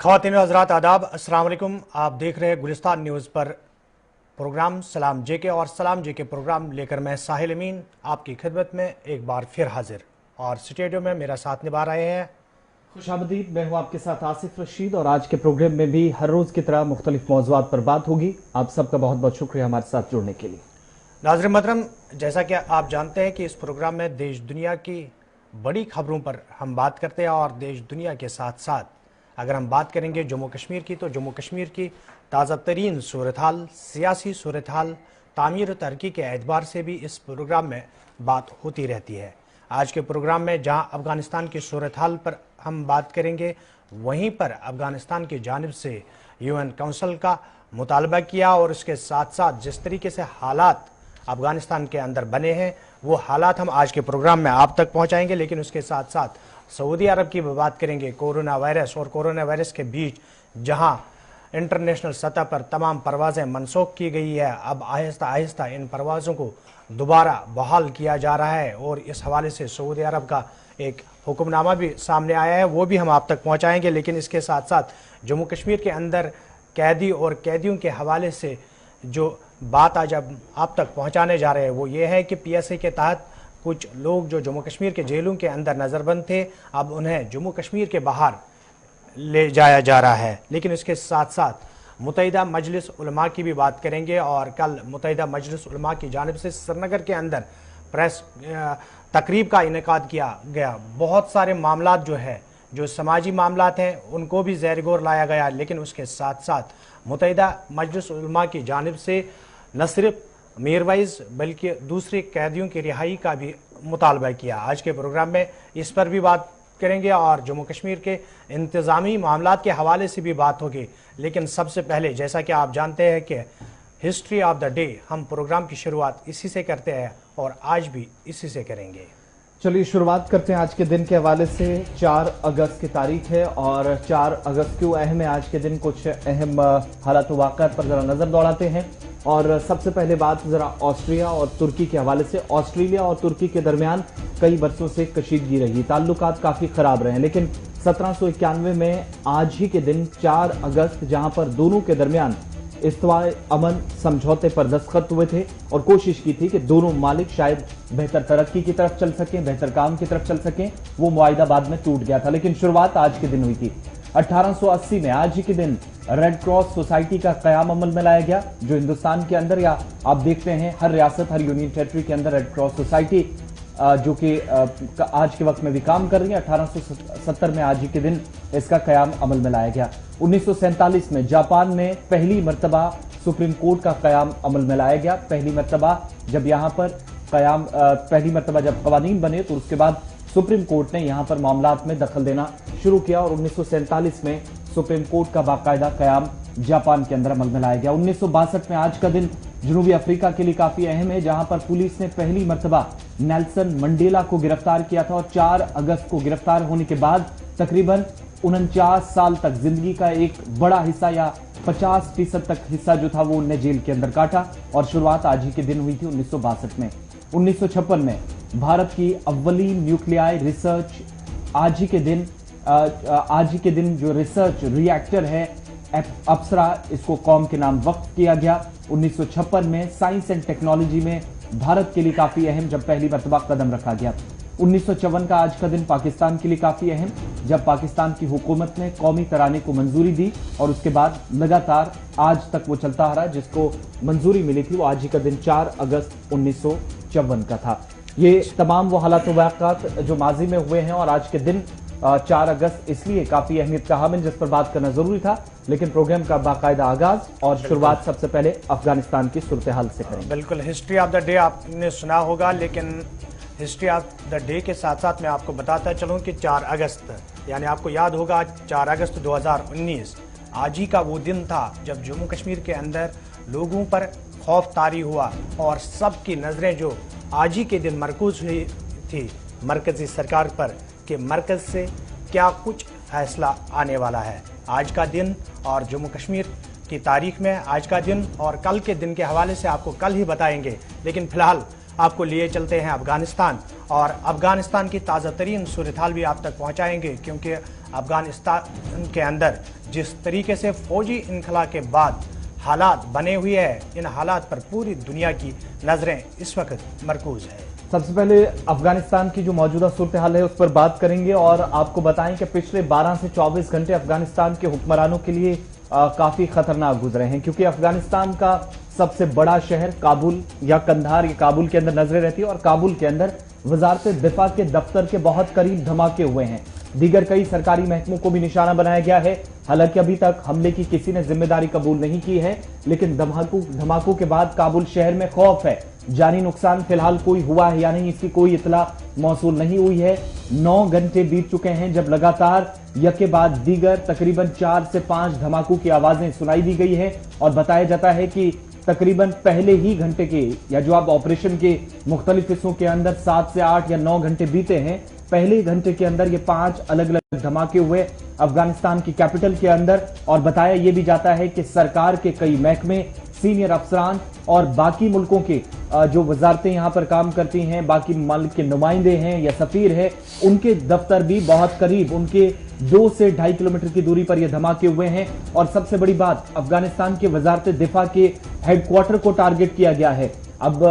ख़वातीन हज़रात आदाब, अस्सलाम वालेकुम। आप देख रहे हैं गुलिस्तान न्यूज़ पर प्रोग्राम सलाम जेके और सलाम जेके प्रोग्राम लेकर मैं साहिल अमीन आपकी खिदमत में एक बार फिर हाजिर और स्टूडियो में मेरा साथ निभा रहे हैं खुशामदीद। मैं हूं आपके साथ आसिफ रशीद और आज के प्रोग्राम में भी हर रोज की तरह मुख्तलिफ मौज़ूआत पर बात होगी। आप सबका बहुत बहुत शुक्रिया हमारे साथ जुड़ने के लिए। नाज़रीन मोहतरम, जैसा कि आप जानते हैं कि इस प्रोग्राम में देश दुनिया की बड़ी खबरों पर हम बात करते हैं और देश दुनिया के साथ साथ अगर हम बात करेंगे जम्मू कश्मीर की, तो जम्मू कश्मीर की ताज़ा तरीन सूरत हाल, सियासी सूरत हाल, तामीर और तरक्की के एतबार से भी इस प्रोग्राम में बात होती रहती है। आज के प्रोग्राम में जहां अफ़गानिस्तान की सूरत हाल पर हम बात करेंगे, वहीं पर अफ़गानिस्तान की जानिब से UN काउंसिल का मुतालबा किया और इसके साथ साथ जिस तरीके से हालात अफ़गानिस्तान के अंदर बने हैं वो हालात हम आज के प्रोग्राम में आप तक पहुंचाएंगे। लेकिन उसके साथ साथ सऊदी अरब की बात करेंगे। कोरोना वायरस और कोरोना वायरस के बीच जहां इंटरनेशनल सतह पर तमाम परवाज़ें मनसूख की गई है, अब आहिस्ता आहिस्ता इन परवाज़ों को दोबारा बहाल किया जा रहा है और इस हवाले से सऊदी अरब का एक हुक्मनामा भी सामने आया है, वो भी हम आप तक पहुँचाएँगे। लेकिन इसके साथ साथ जम्मू कश्मीर के अंदर कैदी और कैदियों के हवाले से जो बात आज अब आप तक पहुंचाने जा रहे हैं वो ये है कि PSA के तहत कुछ लोग जो जम्मू कश्मीर के जेलों के अंदर नज़रबंद थे, अब उन्हें जम्मू कश्मीर के बाहर ले जाया जा रहा है। लेकिन इसके साथ साथ मुत्तहिदा मजलिस उलमा की भी बात करेंगे और कल मुत्तहिदा मजलिस उलमा की जानिब से श्रीनगर के अंदर प्रेस तकरीब का इनेकाद किया गया। बहुत सारे मामलात जो समाजी मामलात हैं उनको भी ज़ेर गौर लाया गया। लेकिन उसके साथ साथ मुत्तहिदा मजलिस उलमा की जानिब से न सिर्फ मीरवाइज बल्कि दूसरे कैदियों की रिहाई का भी मुतालबा किया। आज के प्रोग्राम में इस पर भी बात करेंगे और जम्मू कश्मीर के इंतज़ामी मामलात के हवाले से भी बात होगी। लेकिन सबसे पहले जैसा कि आप जानते हैं कि हिस्ट्री ऑफ द डे, हम प्रोग्राम की शुरुआत इसी से करते हैं और आज भी इसी से करेंगे। चलिए शुरुआत करते हैं आज के दिन के हवाले से। 4 अगस्त की तारीख है और 4 अगस्त क्यों अहम है, आज के दिन कुछ अहम हालात वाक़यात पर जरा नजर दौड़ाते हैं। और सबसे पहले बात जरा ऑस्ट्रिया और तुर्की के हवाले से। ऑस्ट्रेलिया और तुर्की के दरमियान कई बरसों से कशीदगी रही, ताल्लुकात काफी खराब रहे, लेकिन 1791 में आज ही के दिन 4 अगस्त जहां पर दोनों के दरमियान इस्तवाए अमन समझौते पर दस्तखत हुए थे और कोशिश की थी कि दोनों मालिक शायद बेहतर तरक्की की तरफ चल सकें, बेहतर काम की तरफ चल सकें। वो मुआहिदा बाद में टूट गया था, लेकिन शुरुआत आज के दिन हुई थी। 1880 में आज ही के दिन रेड क्रॉस सोसाइटी का कयाम अमल में लाया गया, जो हिंदुस्तान के अंदर या आप देखते हैं हर रियासत, हर यूनियन टेरिटरी के अंदर रेड क्रॉस सोसाइटी जो कि आज के वक्त में भी काम कर रही है। 1870 में आज ही के दिन इसका कयाम अमल में लाया गया। 1947 में जापान में पहली मर्तबा सुप्रीम कोर्ट का कयाम अमल में लाया गया। पहली मर्तबा जब कवानीन बने तो उसके बाद सुप्रीम कोर्ट ने यहां पर मामलात में दखल देना शुरू किया और 1947 में सुप्रीम कोर्ट का बाकायदा कयाम जापान के अंदर अमल में लाया गया। 1962 में आज का दिन जनूबी अफ्रीका के लिए काफी अहम है, जहां पर पुलिस ने पहली मर्तबा नेल्सन मंडेला को गिरफ्तार किया था और 4 अगस्त को गिरफ्तार होने के बाद तकरीबन 49 साल तक जिंदगी का एक बड़ा हिस्सा या 50% तक हिस्सा जो था वो उनने जेल के अंदर काटा और शुरुआत आज ही के दिन हुई थी 1962 में। 1956 में भारत की अव्वली न्यूक्लियाई रिसर्च आज ही के दिन जो रिसर्च रिएक्टर है अप्सरा, इसको कौम के नाम वक्फ किया गया। 1956 में साइंस एंड टेक्नोलॉजी में भारत के लिए काफी अहम जब पहली मर्तबा कदम रखा गया। 1954 का आज का दिन पाकिस्तान के लिए काफी अहम, जब पाकिस्तान की हुकूमत ने कौमी तराने को मंजूरी दी और उसके बाद लगातार आज तक वो चलता आ रहा, जिसको मंजूरी मिली थी वो आज ही का दिन 4 अगस्त 1954 का था। ये तमाम वो हालात वाक़यात जो माजी में हुए हैं और आज के दिन 4 अगस्त इसलिए काफी अहमियत का हामिल, जिस पर बात करना जरूरी था। लेकिन प्रोग्राम का बाकायदा आगाज और शुरुआत सबसे पहले अफगानिस्तान की सूरत हाल से करें। बिल्कुल, हिस्ट्री ऑफ द डे आपने सुना होगा, लेकिन हिस्ट्री ऑफ द डे के साथ साथ मैं आपको बताता चलूँ कि 4 अगस्त यानी आपको याद होगा 4 अगस्त 2019 आज ही का वो दिन था जब जम्मू कश्मीर के अंदर लोगों पर खौफ तारी हुआ और सबकी नज़रें जो आज ही के दिन मरकूज हुई थी मरकजी सरकार पर कि मरकज से क्या कुछ फैसला आने वाला है। आज का दिन और जम्मू कश्मीर की तारीख में आज का दिन और कल के दिन के हवाले से आपको कल ही बताएंगे। लेकिन फिलहाल आपको लिए चलते हैं अफगानिस्तान, और अफगानिस्तान की ताज़ा तरीन सूरत हाल भी आप तक पहुँचाएंगे, क्योंकि अफगानिस्तान के अंदर जिस तरीके से फौजी इनखला के बाद हालात बने हुए हैं, इन हालात पर पूरी दुनिया की नज़रें इस वक्त मरकूज है। सबसे पहले अफगानिस्तान की जो मौजूदा सूरत हाल है उस पर बात करेंगे और आपको बताएं कि पिछले 12 से 24 घंटे अफगानिस्तान के हुक्मरानों के लिए काफी खतरनाक गुजरे हैं, क्योंकि अफगानिस्तान का सबसे बड़ा शहर काबुल या कंधार, ये काबुल के अंदर नजरें रहती है और काबुल के अंदर वजारत दिफा के दफ्तर के बहुत करीब धमाके हुए हैं। दीगर कई सरकारी महकमों को भी निशाना बनाया गया है। हालांकि अभी तक हमले की किसी ने जिम्मेदारी कबूल नहीं की है, लेकिन धमाकों के बाद काबुल शहर में खौफ है। जानी नुकसान फिलहाल कोई हुआ है या नहीं, इसकी कोई इतला मौसूल नहीं हुई है। 9 घंटे बीत चुके हैं जब लगातार यके बाद दीगर तकरीबन 4 से 5 धमाकों की आवाजें सुनाई दी गई है और बताया जाता है कि तकरीबन पहले ही घंटे के या जो आप ऑपरेशन के मुख्तलिफ हिस्सों के अंदर 7 से 8 या 9 घंटे बीते हैं, पहले घंटे के अंदर ये 5 अलग अलग धमाके हुए अफगानिस्तान की कैपिटल के अंदर। और बताया यह भी जाता है कि सरकार के कई महकमे, सीनियर अफसरान और बाकी मुल्कों के जो वजारतें यहां पर काम करती हैं, बाकी मुल्क के नुमाइंदे हैं या सफीर है, उनके दफ्तर भी बहुत करीब, उनके 2 से 2.5 किलोमीटर की दूरी पर यह धमाके हुए हैं। और सबसे बड़ी बात, अफगानिस्तान के वजारत दिफा के हेडक्वार्टर को टारगेट किया गया है। अब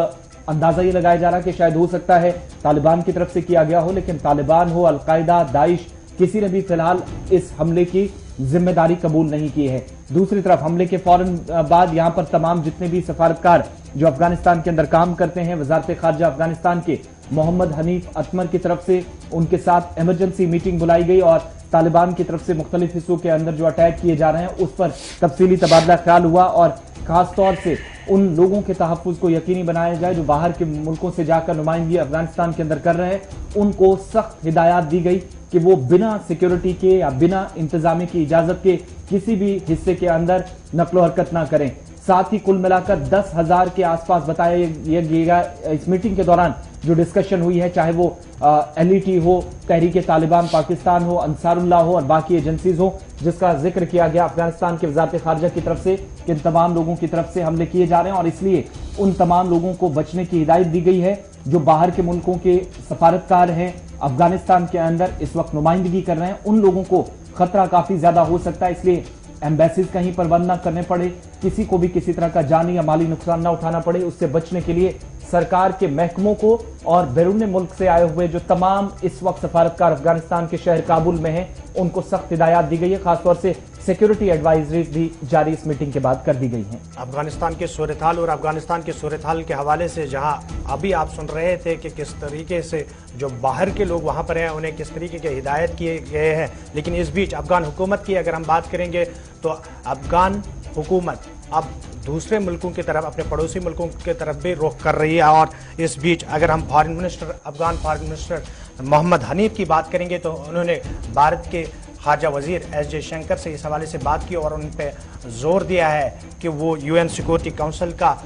अंदाजा ये लगाया जा रहा है कि शायद हो सकता है तालिबान की तरफ से किया गया हो, लेकिन तालिबान हो, अलकायदा, दाइश, किसी ने भी फिलहाल इस हमले की जिम्मेदारी कबूल नहीं की है। दूसरी तरफ हमले के फौरन बाद यहां पर तमाम जितने भी सफारतकार जो अफगानिस्तान के अंदर काम करते हैं, वजारत खारजा अफगानिस्तान के मोहम्मद हनीफ अतमर की तरफ से उनके साथ इमरजेंसी मीटिंग बुलाई गई और तालिबान की तरफ से मुख्तलिफ हिस्सों के अंदर जो अटैक किए जा रहे हैं उस पर तफसीली तबादला ख्याल हुआ और खास तौर से उन लोगों के तहफ्फुज़ को यकीनी बनाया जाए जो बाहर के मुल्कों से जाकर नुमाइंदगी अफगानिस्तान के अंदर कर रहे हैं। उनको सख्त हिदायत दी गई कि वो बिना सिक्योरिटी के या बिना इंतजामी की इजाजत के किसी भी हिस्से के अंदर नकलो हरकत ना करें। साथ ही कुल मिलाकर 10,000 के आसपास बताया गया इस मीटिंग के दौरान जो डिस्कशन हुई है, चाहे वो LET हो, तहरीक तालिबान पाकिस्तान हो, अंसारुल्लाह हो और बाकी एजेंसीज हो, जिसका जिक्र किया गया अफगानिस्तान के वजारत खारजा की तरफ से कि इन तमाम लोगों की तरफ से हमले किए जा रहे हैं और इसलिए उन तमाम लोगों को बचने की हिदायत दी गई है जो बाहर के मुल्कों के सफारतकार हैं, अफगानिस्तान के अंदर इस वक्त नुमाइंदगी कर रहे हैं। उन लोगों को खतरा काफी ज्यादा हो सकता है, इसलिए एम्बेसीज कहीं पर बंद न करने पड़े, किसी को भी किसी तरह का जानी या माली नुकसान न उठाना पड़े, उससे बचने के लिए सरकार के महकमों को और बैरून मुल्क से आए हुए जो तमाम इस वक्त सफारतकार अफगानिस्तान के शहर काबुल में हैं, उनको सख्त हिदायत दी गई है। खासतौर से सिक्योरिटी एडवाइजरी भी जारी इस मीटिंग के बाद कर दी गई है। अफगानिस्तान के सूरत हाल और अफगानिस्तान के सूरत हाल के हवाले से जहां अभी आप सुन रहे थे कि किस तरीके से जो बाहर के लोग वहां पर हैं उन्हें किस तरीके के हिदायत किए गए हैं, लेकिन इस बीच अफगान हुकूमत की अगर हम बात करेंगे तो अफगान हुकूमत अब दूसरे मुल्कों की तरफ, अपने पड़ोसी मुल्कों की तरफ भी रुख कर रही है। और इस बीच अगर हम अफगान फॉरेन मिनिस्टर मोहम्मद हनीफ की बात करेंगे तो उन्होंने भारत के खारजा वजीर एस जयशंकर से इस हवाले से बात की और उन पर जोर दिया है कि वो UN सिक्योरिटी काउंसिल का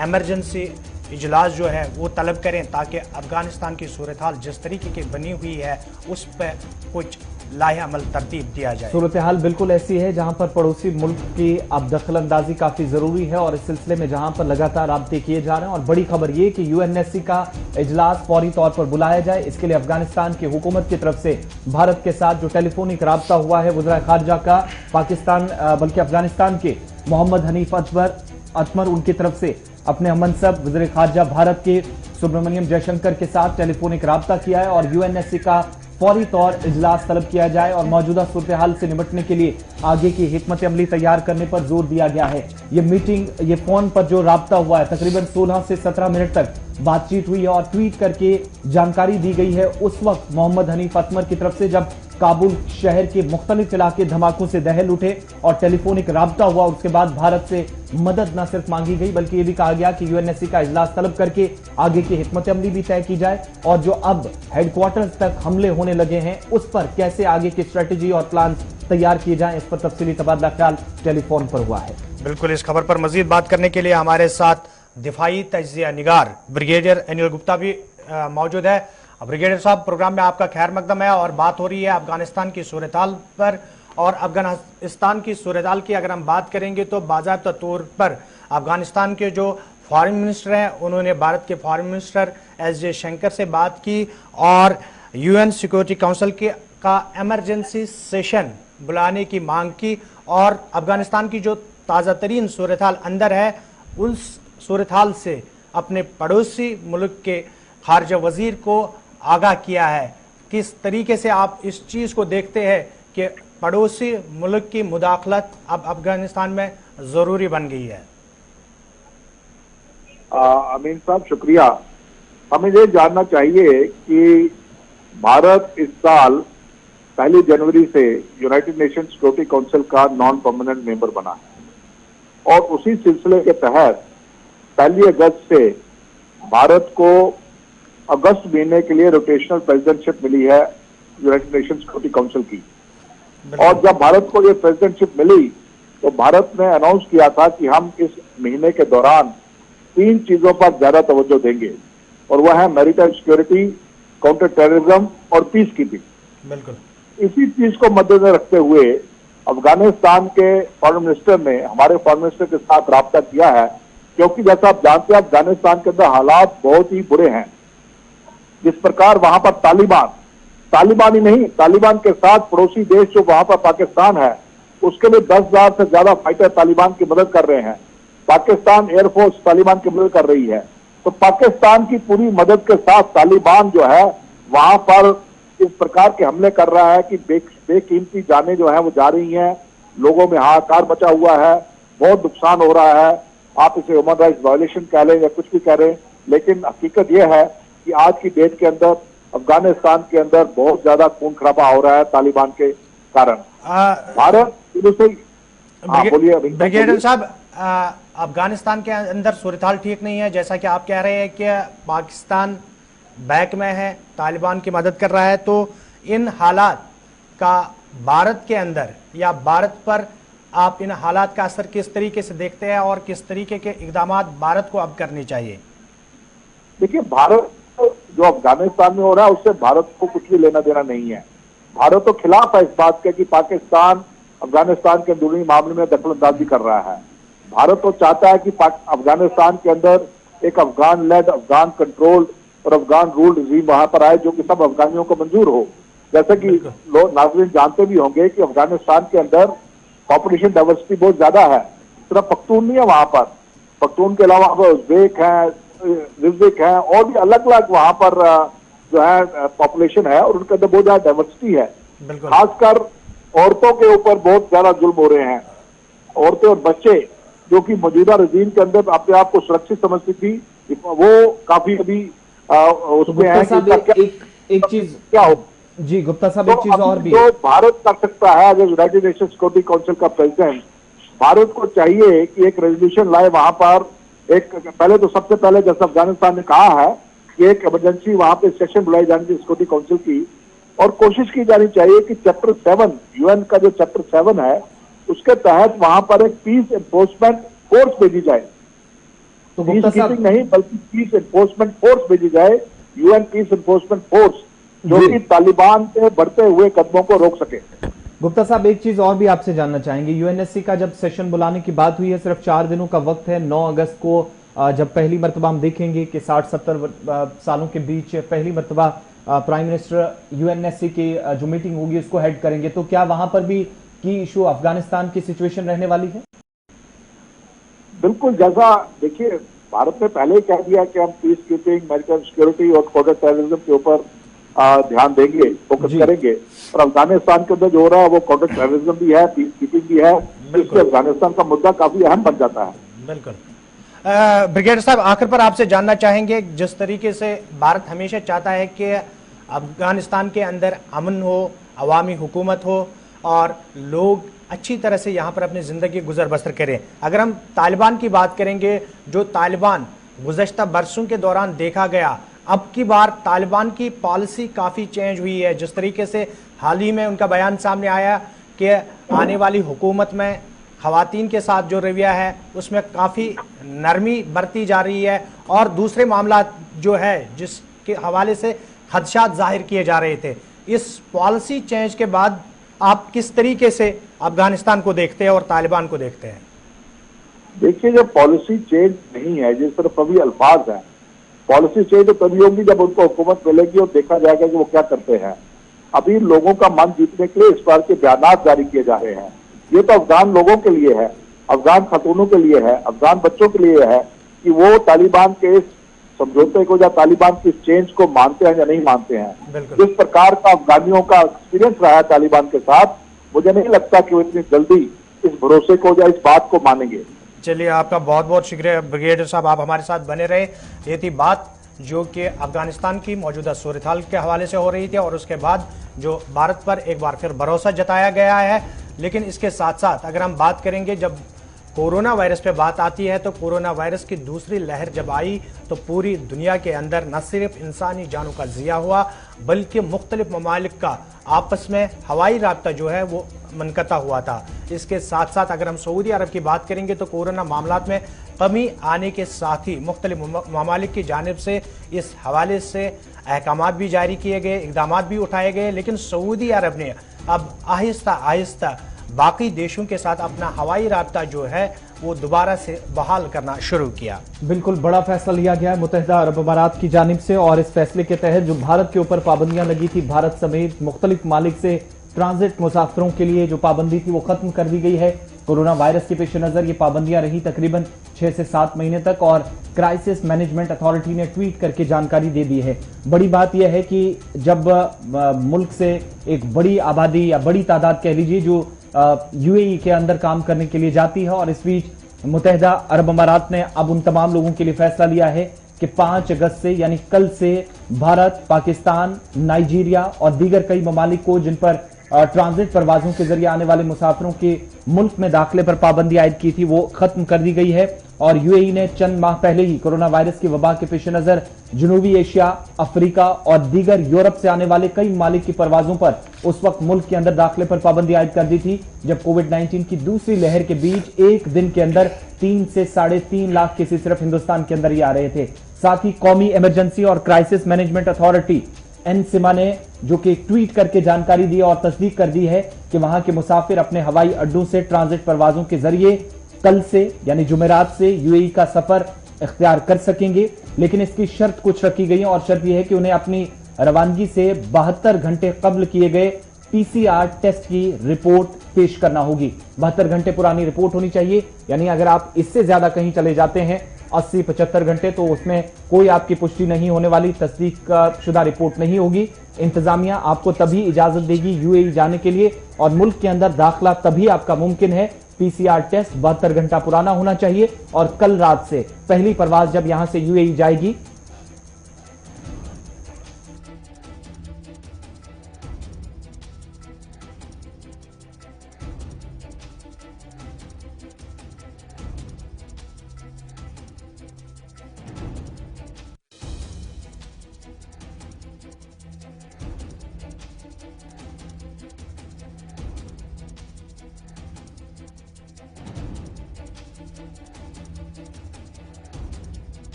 एमरजेंसी इजलास जो है वो तलब करें ताकि अफगानिस्तान की सूरत हाल जिस तरीके की बनी हुई है उस पर कुछ लाहे अमल तरतीब दिया जाए। सूरत हाल बिल्कुल ऐसी है जहां पर पड़ोसी मुल्क की अब दखल अंदाजी काफी जरूरी है और इस सिलसिले में जहां पर लगातार राब्ते किए जा रहे हैं और बड़ी खबर ये कि UNSC का इजलास फौरी तौर पर बुलाया जाए। इसके लिए अफगानिस्तान की हुकूमत की तरफ से भारत के साथ जो टेलीफोनिक राब्ता हुआ है वज़ीर खारजा का पाकिस्तान बल्कि अफगानिस्तान के मोहम्मद हनीफ अतमर उनकी तरफ से अपने मनसब वज़ीर खारजा भारत के सुब्रमण्यम जयशंकर के साथ टेलीफोनिक राब्ता किया है और UNSC का फौरी तौर इजलास तलब किया जाए और मौजूदा सूरत हाल से निपटने के लिए आगे की हिकमत अमली तैयार करने पर जोर दिया गया है। ये मीटिंग, ये फोन पर जो राब्ता हुआ है तकरीबन 16 से 17 मिनट तक बातचीत हुई है और ट्वीट करके जानकारी दी गई है उस वक्त मोहम्मद हनीफ अतमर की तरफ से जब काबुल शहर के मुख्तलिफ इलाके धमाकों से दहल उठे और टेलीफोनिक राब्ता हुआ। उसके बाद भारत से मदद न सिर्फ मांगी गई बल्कि ये भी कहा गया कि UNSC का इजलास तलब करके आगे की हिकमत अमली भी तय की जाए और जो अब हेडक्वार्टर्स तक हमले होने लगे हैं उस पर कैसे आगे की स्ट्रेटेजी और प्लान तैयार किए जाएं, इस पर तफसीली तबादला ख्याल टेलीफोन पर हुआ है। बिल्कुल, इस खबर पर मजीद बात करने के लिए हमारे साथ दिफाई तज्जिया निगार ब्रिगेडियर अनिल गुप्ता भी मौजूद है। ब्रिगेडियर साहब, प्रोग्राम में आपका खैर मकदम है और बात हो रही है अफगानिस्तान की सूरत हाल पर। और अफगानिस्तान की सूरत हाल की अगर हम बात करेंगे तो बाज़ाब्ता तौर पर अफगानिस्तान के जो फॉरेन मिनिस्टर हैं, उन्होंने भारत के फॉरेन मिनिस्टर एस जयशंकर से बात की और यूएन सिक्योरिटी काउंसिल का इमरजेंसी सेशन बुलाने की मांग की और अफगानिस्तान की जो ताज़ा तरीन सूरत हाल अंदर है उस सूरत हाल से अपने पड़ोसी मुल्क के खारजा वजीर को आगाह किया है। किस तरीके से आप इस चीज़ को देखते हैं कि पड़ोसी मुल्क की मुदाखलत अब अफगानिस्तान में ज़रूरी बन गई है? अमीन साहब शुक्रिया। हमें ये जानना चाहिए कि भारत इस साल 1 जनवरी से यूनाइटेड नेशन सिक्योरिटी काउंसिल का नॉन परमानेंट मेंबर बना है और उसी सिलसिले के तहत 1 अगस्त से भारत को अगस्त महीने के लिए रोटेशनल प्रेसिडेंटशिप मिली है यूनाइटेड नेशन सिक्योरिटी काउंसिल की। और जब भारत को ये प्रेसिडेंटशिप मिली तो भारत ने अनाउंस किया था कि हम इस महीने के दौरान 3 चीजों पर ज्यादा तवज्जो देंगे और वह है मैरीटाइम सिक्योरिटी, काउंटर टेररिज्म और पीस कीपिंग। बिल्कुल इसी चीज को मद्देनजर रखते हुए अफगानिस्तान के फॉरेन मिनिस्टर ने हमारे फॉरेन मिनिस्टर के साथ राब्ता किया है, क्योंकि जैसा आप जानते हैं अफगानिस्तान के अंदर हालात बहुत ही बुरे हैं। जिस प्रकार वहां पर तालिबान ही नहीं, तालिबान के साथ पड़ोसी देश जो वहां पर पाकिस्तान है उसके लिए 10,000 से ज्यादा फाइटर तालिबान की मदद कर रहे हैं। पाकिस्तान एयरफोर्स तालिबान की मदद कर रही है। तो पाकिस्तान की पूरी मदद के साथ तालिबान जो है वहां पर इस प्रकार के हमले कर रहा है कि बेकीमती जानें जो है वो जा रही हैं, लोगों में हाहाकार मचा हुआ है, बहुत नुकसान हो रहा है। आप इसे ह्यूमन राइट्स वायलेशन कह लें या कुछ भी कह रहे, लेकिन हकीकत यह है कि आज की डेट के अंदर अफगानिस्तान के अंदर बहुत ज्यादा खून खराबा हो रहा है तालिबान के कारण। भारत से बोलिए ब्रिगेडियर साहब, अफगानिस्तान के अंदर सूरत हाल ठीक नहीं है, जैसा कि आप कह रहे हैं कि पाकिस्तान बैक में है, तालिबान की मदद कर रहा है, तो इन हालात का भारत के अंदर या भारत पर आप इन हालात का असर किस तरीके से देखते हैं और किस तरीके के इकदाम भारत को अब करने चाहिए? देखिए, भारत जो अफगानिस्तान में हो रहा है उससे भारत को कुछ भी लेना देना नहीं है। भारत तो खिलाफ है इस बात के कि पाकिस्तान अफगानिस्तान के अंदरूनी मामले में दखल अंदाजी कर रहा है। भारत तो चाहता है कि अफगानिस्तान के अंदर एक अफगान लेड, अफगान कंट्रोल और अफगान रूल रिजीम वहां पर आए जो कि सब अफगानियों को मंजूर हो। जैसे कि लोग नाज़रीन जानते भी होंगे कि अफगानिस्तान के अंदर पॉपुलेशन डाइवर्सिटी बहुत ज्यादा है। सिर्फ पख्तून नहीं है वहां पर, पख्तून के अलावा उज़्बेक है, रिज़िक है और भी अलग अलग वहां पर जो है पॉपुलेशन है और उनके अंदर बहुत ज्यादा डाइवर्सिटी है। खासकर औरतों के ऊपर बहुत ज्यादा जुल्म हो रहे हैं। औरतें और बच्चे जो कि मौजूदा रजीम के अंदर अपने आप को सुरक्षित समझती थी, वो काफी अभी उसमें है कि एक चीज क्या हो जी गुप्ता साहब, एक चीज और भी तो भारत कर सकता है। अगर यूनाइटेड नेशन सिक्योरिटी काउंसिल का प्रेसिडेंट, भारत को चाहिए कि एक रेजोल्यूशन लाए वहां पर। एक पहले तो सबसे पहले जैसे अफगानिस्तान ने कहा है कि एक इमरजेंसी वहां पे सेशन बुलाई जानी चाहिए सिक्योरिटी काउंसिल की, और कोशिश की जानी चाहिए कि चैप्टर 7 यूएन का जो चैप्टर 7 है उसके तहत वहां पर एक पीस एनफोर्समेंट फोर्स भेजी जाए। तो पीस कीपिंग नहीं बल्कि पीस एनफोर्समेंट फोर्स भेजी जाए, यूएन पीस एनफोर्समेंट फोर्स, जो कि तालिबान के बढ़ते हुए कदमों को रोक सके। गुप्ता साहब, एक चीज और भी आपसे जानना चाहेंगे। यूएनएससी का जब सेशन बुलाने की बात हुई है, सिर्फ 4 दिनों का वक्त है। 9 अगस्त को जब पहली मरतबा हम देखेंगे कि 60-70 सालों के बीच पहली मरतबा प्राइम मिनिस्टर यूएनएससी की जो मीटिंग होगी उसको हेड करेंगे, तो क्या वहां पर भी की इशू अफगानिस्तान की सिचुएशन रहने वाली है? बिल्कुल, जैसा देखिए भारत ने पहले ही कह दिया कि हम पीस कीपिंग, मैरीटाइम सिक्योरिटी और काउंटर टेररिज्म के ऊपर ध्यान देंगे, फोकस करेंगे। और अफगानिस्तान के अंदर जो हो रहा है वो काउंटर टेररिज्म भी है, पीस कीपिंग भी है, इससे अफगानिस्तान का मुद्दा काफी अहम बन जाता है। बिल्कुल। ब्रिगेडियर साहब, आखिर पर आपसे जानना चाहेंगे, जिस तरीके से भारत हमेशा चाहता है कि अफगानिस्तान के अंदर अमन हो, अवामी हुकूमत हो और लोग अच्छी तरह से यहाँ पर अपनी ज़िंदगी गुजर बसर करें। अगर हम तालिबान की बात करेंगे, जो तालिबान गुज़श्ता बरसों के दौरान देखा गया, अब की बार तालिबान की पॉलिसी काफ़ी चेंज हुई है। जिस तरीके से हाल ही में उनका बयान सामने आया कि आने वाली हुकूमत में ख़वातीन के साथ जो रवैया है उसमें काफ़ी नरमी बरती जा रही है और दूसरे मामला जो है जिसके हवाले से खदशात जाहिर किए जा रहे थे। इस पॉलिसी चेंज के बाद आप किस तरीके से अफगानिस्तान को देखते हैं और तालिबान को देखते हैं? देखिए, जब पॉलिसी चेंज नहीं है, जिस तरह अभी अल्फाज हैं, पॉलिसी चेंज तो तभी होगी जब उनको हुकूमत मिलेगी और देखा जाएगा कि वो क्या करते हैं। अभी लोगों का मन जीतने के लिए इस बार के बयान जारी किए जा रहे हैं। ये तो अफगान लोगों के लिए है, अफगान खतूनों के लिए है, अफगान बच्चों के लिए है कि वो तालिबान के इस समझौते को या तालिबान की चेंज को मानते हैं या नहीं मानते हैं। जिस प्रकार का अफगानियों का एक्सपीरियंस रहा है तालिबान के साथ, मुझे नहीं लगता कि वो इतनी जल्दी इस भरोसे को या इस बात को मानेंगे। चलिए, आपका बहुत बहुत शुक्रिया ब्रिगेडियर साहब, आप हमारे साथ बने रहे। ये थी बात जो कि अफगानिस्तान की मौजूदा सूरत हाल के हवाले से हो रही थी और उसके बाद जो भारत पर एक बार फिर भरोसा जताया गया है। लेकिन इसके साथ साथ अगर हम बात करेंगे, जब कोरोना वायरस पे बात आती है तो कोरोना वायरस की दूसरी लहर जब आई तो पूरी दुनिया के अंदर न सिर्फ इंसानी जानों का ज़िया हुआ बल्कि मुख्तलिफ ममालिक का आपस में हवाई राब्ता जो है वो मुनक़ता हुआ था। इसके साथ साथ अगर हम सऊदी अरब की बात करेंगे तो कोरोना मामलात में कमी आने के साथ ही मुख्तलिफ ममालिक की जानिब से इस हवाले से अहकामात भी जारी किए गए, इक़दामात भी उठाए गए। लेकिन सऊदी अरब ने अब आहिस्ता आहिस्ता बाकी देशों के साथ अपना हवाई राब्ता जो है वो दोबारा से बहाल करना शुरू किया। बिल्कुल बड़ा फैसला लिया गया है मुत्तहिदा अरब अमारात की जानिब से और इस फैसले के तहत जो भारत के ऊपर पाबंदियां लगी थी, भारत समेत मुख्तलिफ मालिक से ट्रांजिट मुसाफिरों के लिए जो पाबंदी थी वो खत्म कर दी गई है। कोरोना वायरस के पेश नजर ये पाबंदियां रही तकरीबन 6 से 7 महीने तक और क्राइसिस मैनेजमेंट अथॉरिटी ने ट्वीट करके जानकारी दे दी है। बड़ी बात यह है कि जब मुल्क से एक बड़ी आबादी या बड़ी तादाद कह लीजिए जो यूएई के अंदर काम करने के लिए जाती है और इस बीच मुत्तहिदा अरब अमारात ने अब उन तमाम लोगों के लिए फैसला लिया है कि 5 अगस्त से यानी कल से भारत, पाकिस्तान, नाइजीरिया और दीगर कई ममालिक को जिन पर ट्रांजिट परवाजों के जरिए आने वाले मुसाफिरों के मुल्क में दाखिले पर पाबंदी आयद की थी वो खत्म कर दी गई है। और यूएई ने चंद माह पहले ही कोरोना वायरस की वबा के पेश नजर जनूबी एशिया, अफ्रीका और दीगर यूरोप से आने वाले कई ममालिक की परवाजों पर उस वक्त मुल्क के अंदर दाखिले पर पाबंदी आयद कर दी थी जब कोविड-19 की दूसरी लहर के बीच एक दिन के अंदर 3 से 3.5 लाख केसेस सिर्फ हिंदुस्तान के अंदर ही आ रहे थे। साथ ही कौमी इमरजेंसी और क्राइसिस मैनेजमेंट अथॉरिटी एनसिमा ने जो कि ट्वीट करके जानकारी दी और तस्दीक कर दी है कि वहां के मुसाफिर अपने हवाई अड्डों से ट्रांजिट परवाजों के जरिए कल से यानी जुमेरात से यूएई का सफर इख्तियार कर सकेंगे। लेकिन इसकी शर्त कुछ रखी गई है और शर्त यह है कि उन्हें अपनी रवानगी से 72 घंटे कब्ल किए गए पीसीआर टेस्ट की रिपोर्ट पेश करना होगी। 72 घंटे पुरानी रिपोर्ट होनी चाहिए, यानी अगर आप इससे ज्यादा कहीं चले जाते हैं 80-75 घंटे तो उसमें कोई आपकी पुष्टि नहीं होने वाली, तस्दीक शुदा रिपोर्ट नहीं होगी। इंतजामिया आपको तभी इजाजत देगी यूएई जाने के लिए और मुल्क के अंदर दाखिला तभी आपका मुमकिन है। पीसीआर टेस्ट 72 घंटा पुराना होना चाहिए और कल रात से पहली परवाज जब यहां से यूएई जाएगी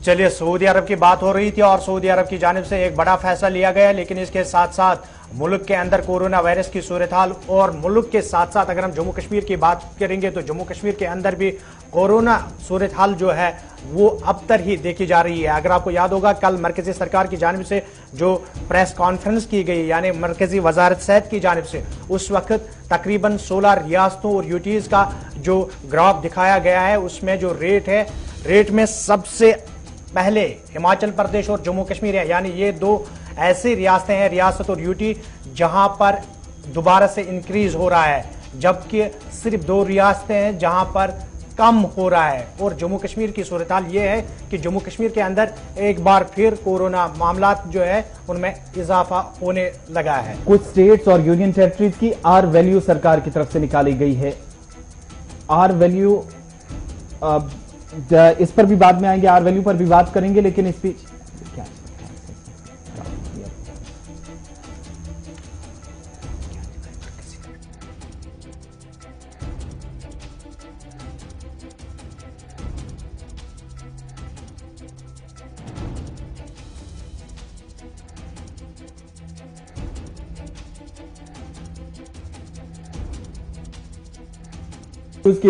चलिए, सऊदी अरब की बात हो रही थी और सऊदी अरब की जानिब से एक बड़ा फैसला लिया गया। लेकिन इसके साथ साथ मुल्क के अंदर कोरोना वायरस की सूरत हाल और मुल्क के साथ साथ अगर हम जम्मू कश्मीर की बात करेंगे तो जम्मू कश्मीर के अंदर भी कोरोना सूरत हाल जो है वो अबतर ही देखी जा रही है। अगर आपको याद होगा, कल मरकजी सरकार की जानिब से जो प्रेस कॉन्फ्रेंस की गई यानी मरकजी वजारत सेहत की जानिब से, उस वक्त तकरीबन 16 रियासतों और यूटीज़ का जो ग्राफ दिखाया गया है उसमें जो रेट में सबसे पहले हिमाचल प्रदेश और जम्मू कश्मीर है। यानी ये दो ऐसी रियासतें हैं, रियासत और यूटी, जहां पर दोबारा से इंक्रीज हो रहा है, जबकि सिर्फ 2 रियासतें हैं जहां पर कम हो रहा है। और जम्मू कश्मीर की सूरत हाल ये है कि जम्मू कश्मीर के अंदर एक बार फिर कोरोना मामलात जो है उनमें इजाफा होने लगा है। कुछ स्टेट्स और यूनियन टेरिटरीज की आर वैल्यू सरकार की तरफ से निकाली गई है। आर वैल्यू इस पर भी बाद में आएंगे, आर वैल्यू पर भी बात करेंगे, लेकिन इस बीच क्या उसकी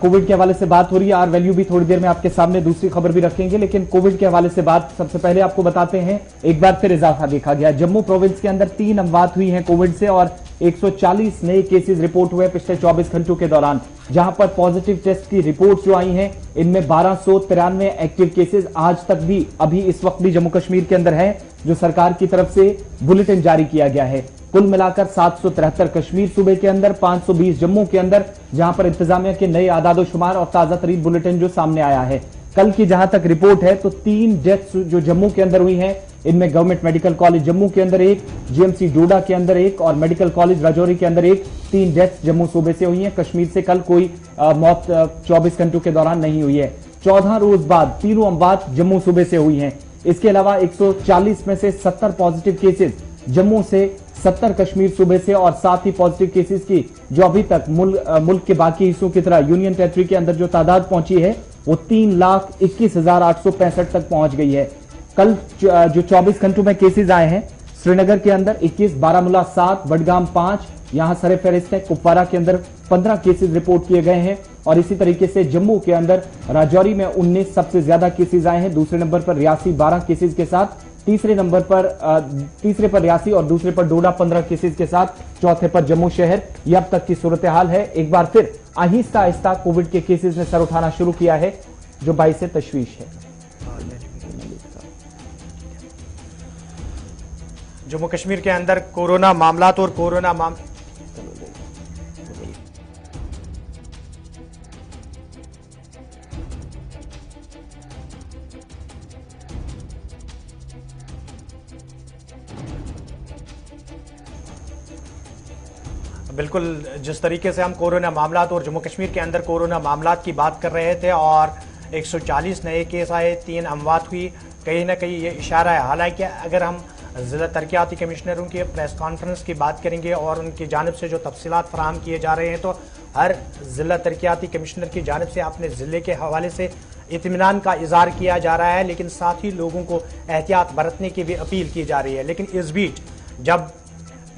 कोविड के हवाले से बात हो रही है। आर वैल्यू भी थोड़ी देर में आपके सामने दूसरी खबर भी रखेंगे, लेकिन कोविड के हवाले से बात सबसे पहले आपको बताते हैं। एक बार फिर इजाफा देखा गया। जम्मू प्रोविंस के अंदर 3 अमवात हुई हैं कोविड से और 140 नए केसेस रिपोर्ट हुए पिछले 24 घंटों के दौरान। जहां पर पॉजिटिव टेस्ट की रिपोर्ट जो आई हैं, इनमें 1293 एक्टिव केसेस आज तक भी अभी इस वक्त भी जम्मू कश्मीर के अंदर है, जो सरकार की तरफ से बुलेटिन जारी किया गया है। कुल मिलाकर 773 कश्मीर सूबे के अंदर, 520 जम्मू के अंदर, जहां पर इंतजामिया के नए आदादोशुमार और ताजा तरीन बुलेटिन जो सामने आया है। कल की जहां तक रिपोर्ट है तो 3 डेथ्स जो जम्मू के अंदर हुई हैं, इनमें गवर्नमेंट मेडिकल कॉलेज जम्मू के अंदर 1, जीएमसी डोडा के अंदर 1 और मेडिकल कॉलेज राजौरी के अंदर 1। 3 डेथ्स जम्मू सूबे से हुई हैं। कश्मीर से कल कोई मौत 24 घंटों के दौरान नहीं हुई है। 14 रोज बाद 3 अमवात जम्मू सूबे से हुई हैं। इसके अलावा 140 में से 70 पॉजिटिव केसेस जम्मू से, 70 कश्मीर सूबे से और साथ ही पॉजिटिव केसेस की जो अभी तक मुल्क के बाकी हिस्सों की तरह यूनियन टेरिटरी के अंदर जो तादाद पहुंची है वो 3,21,865 तक पहुंच गई है। कल जो 24 घंटों में केसेस आए हैं, श्रीनगर के अंदर 21, बारामूला 7, बडगाम 5, यहां सरे फहरिस्त है। कुपवारा के अंदर 15 केसेस रिपोर्ट किए गए हैं और इसी तरीके से जम्मू के अंदर राजौरी में 19 सबसे ज्यादा केसेस आए हैं। दूसरे नंबर पर रियासी 12 केसेस के साथ, तीसरे पर रियासी और दूसरे पर डोडा 15 केसेस के साथ, चौथे पर जम्मू शहर। यह अब तक की सूरत हाल है। एक बार फिर आहिस्ता आहिस्ता कोविड के केसेस ने सर उठाना शुरू किया है, जो बाइस से तशवीश है। जम्मू कश्मीर के अंदर कोरोना मामलात और कोरोना बिल्कुल, जिस तरीके से हम कोरोना मामलात और जम्मू कश्मीर के अंदर कोरोना मामलात की बात कर रहे थे और 140 नए केस आए, 3 अमवात हुई, कहीं ना कहीं ये इशारा है। हालांकि अगर हम ज़िला तरक्याती कमिश्नरों की प्रेस कॉन्फ्रेंस की बात करेंगे और उनकी जानिब से जो तफसीलात फराहम किए जा रहे हैं, तो हर ज़िला तरक्याती कमिश्नर की जानिब से अपने ज़िले के हवाले से इत्मीनान का इजहार किया जा रहा है, लेकिन साथ ही लोगों को एहतियात बरतने की भी अपील की जा रही है। लेकिन इस बीच जब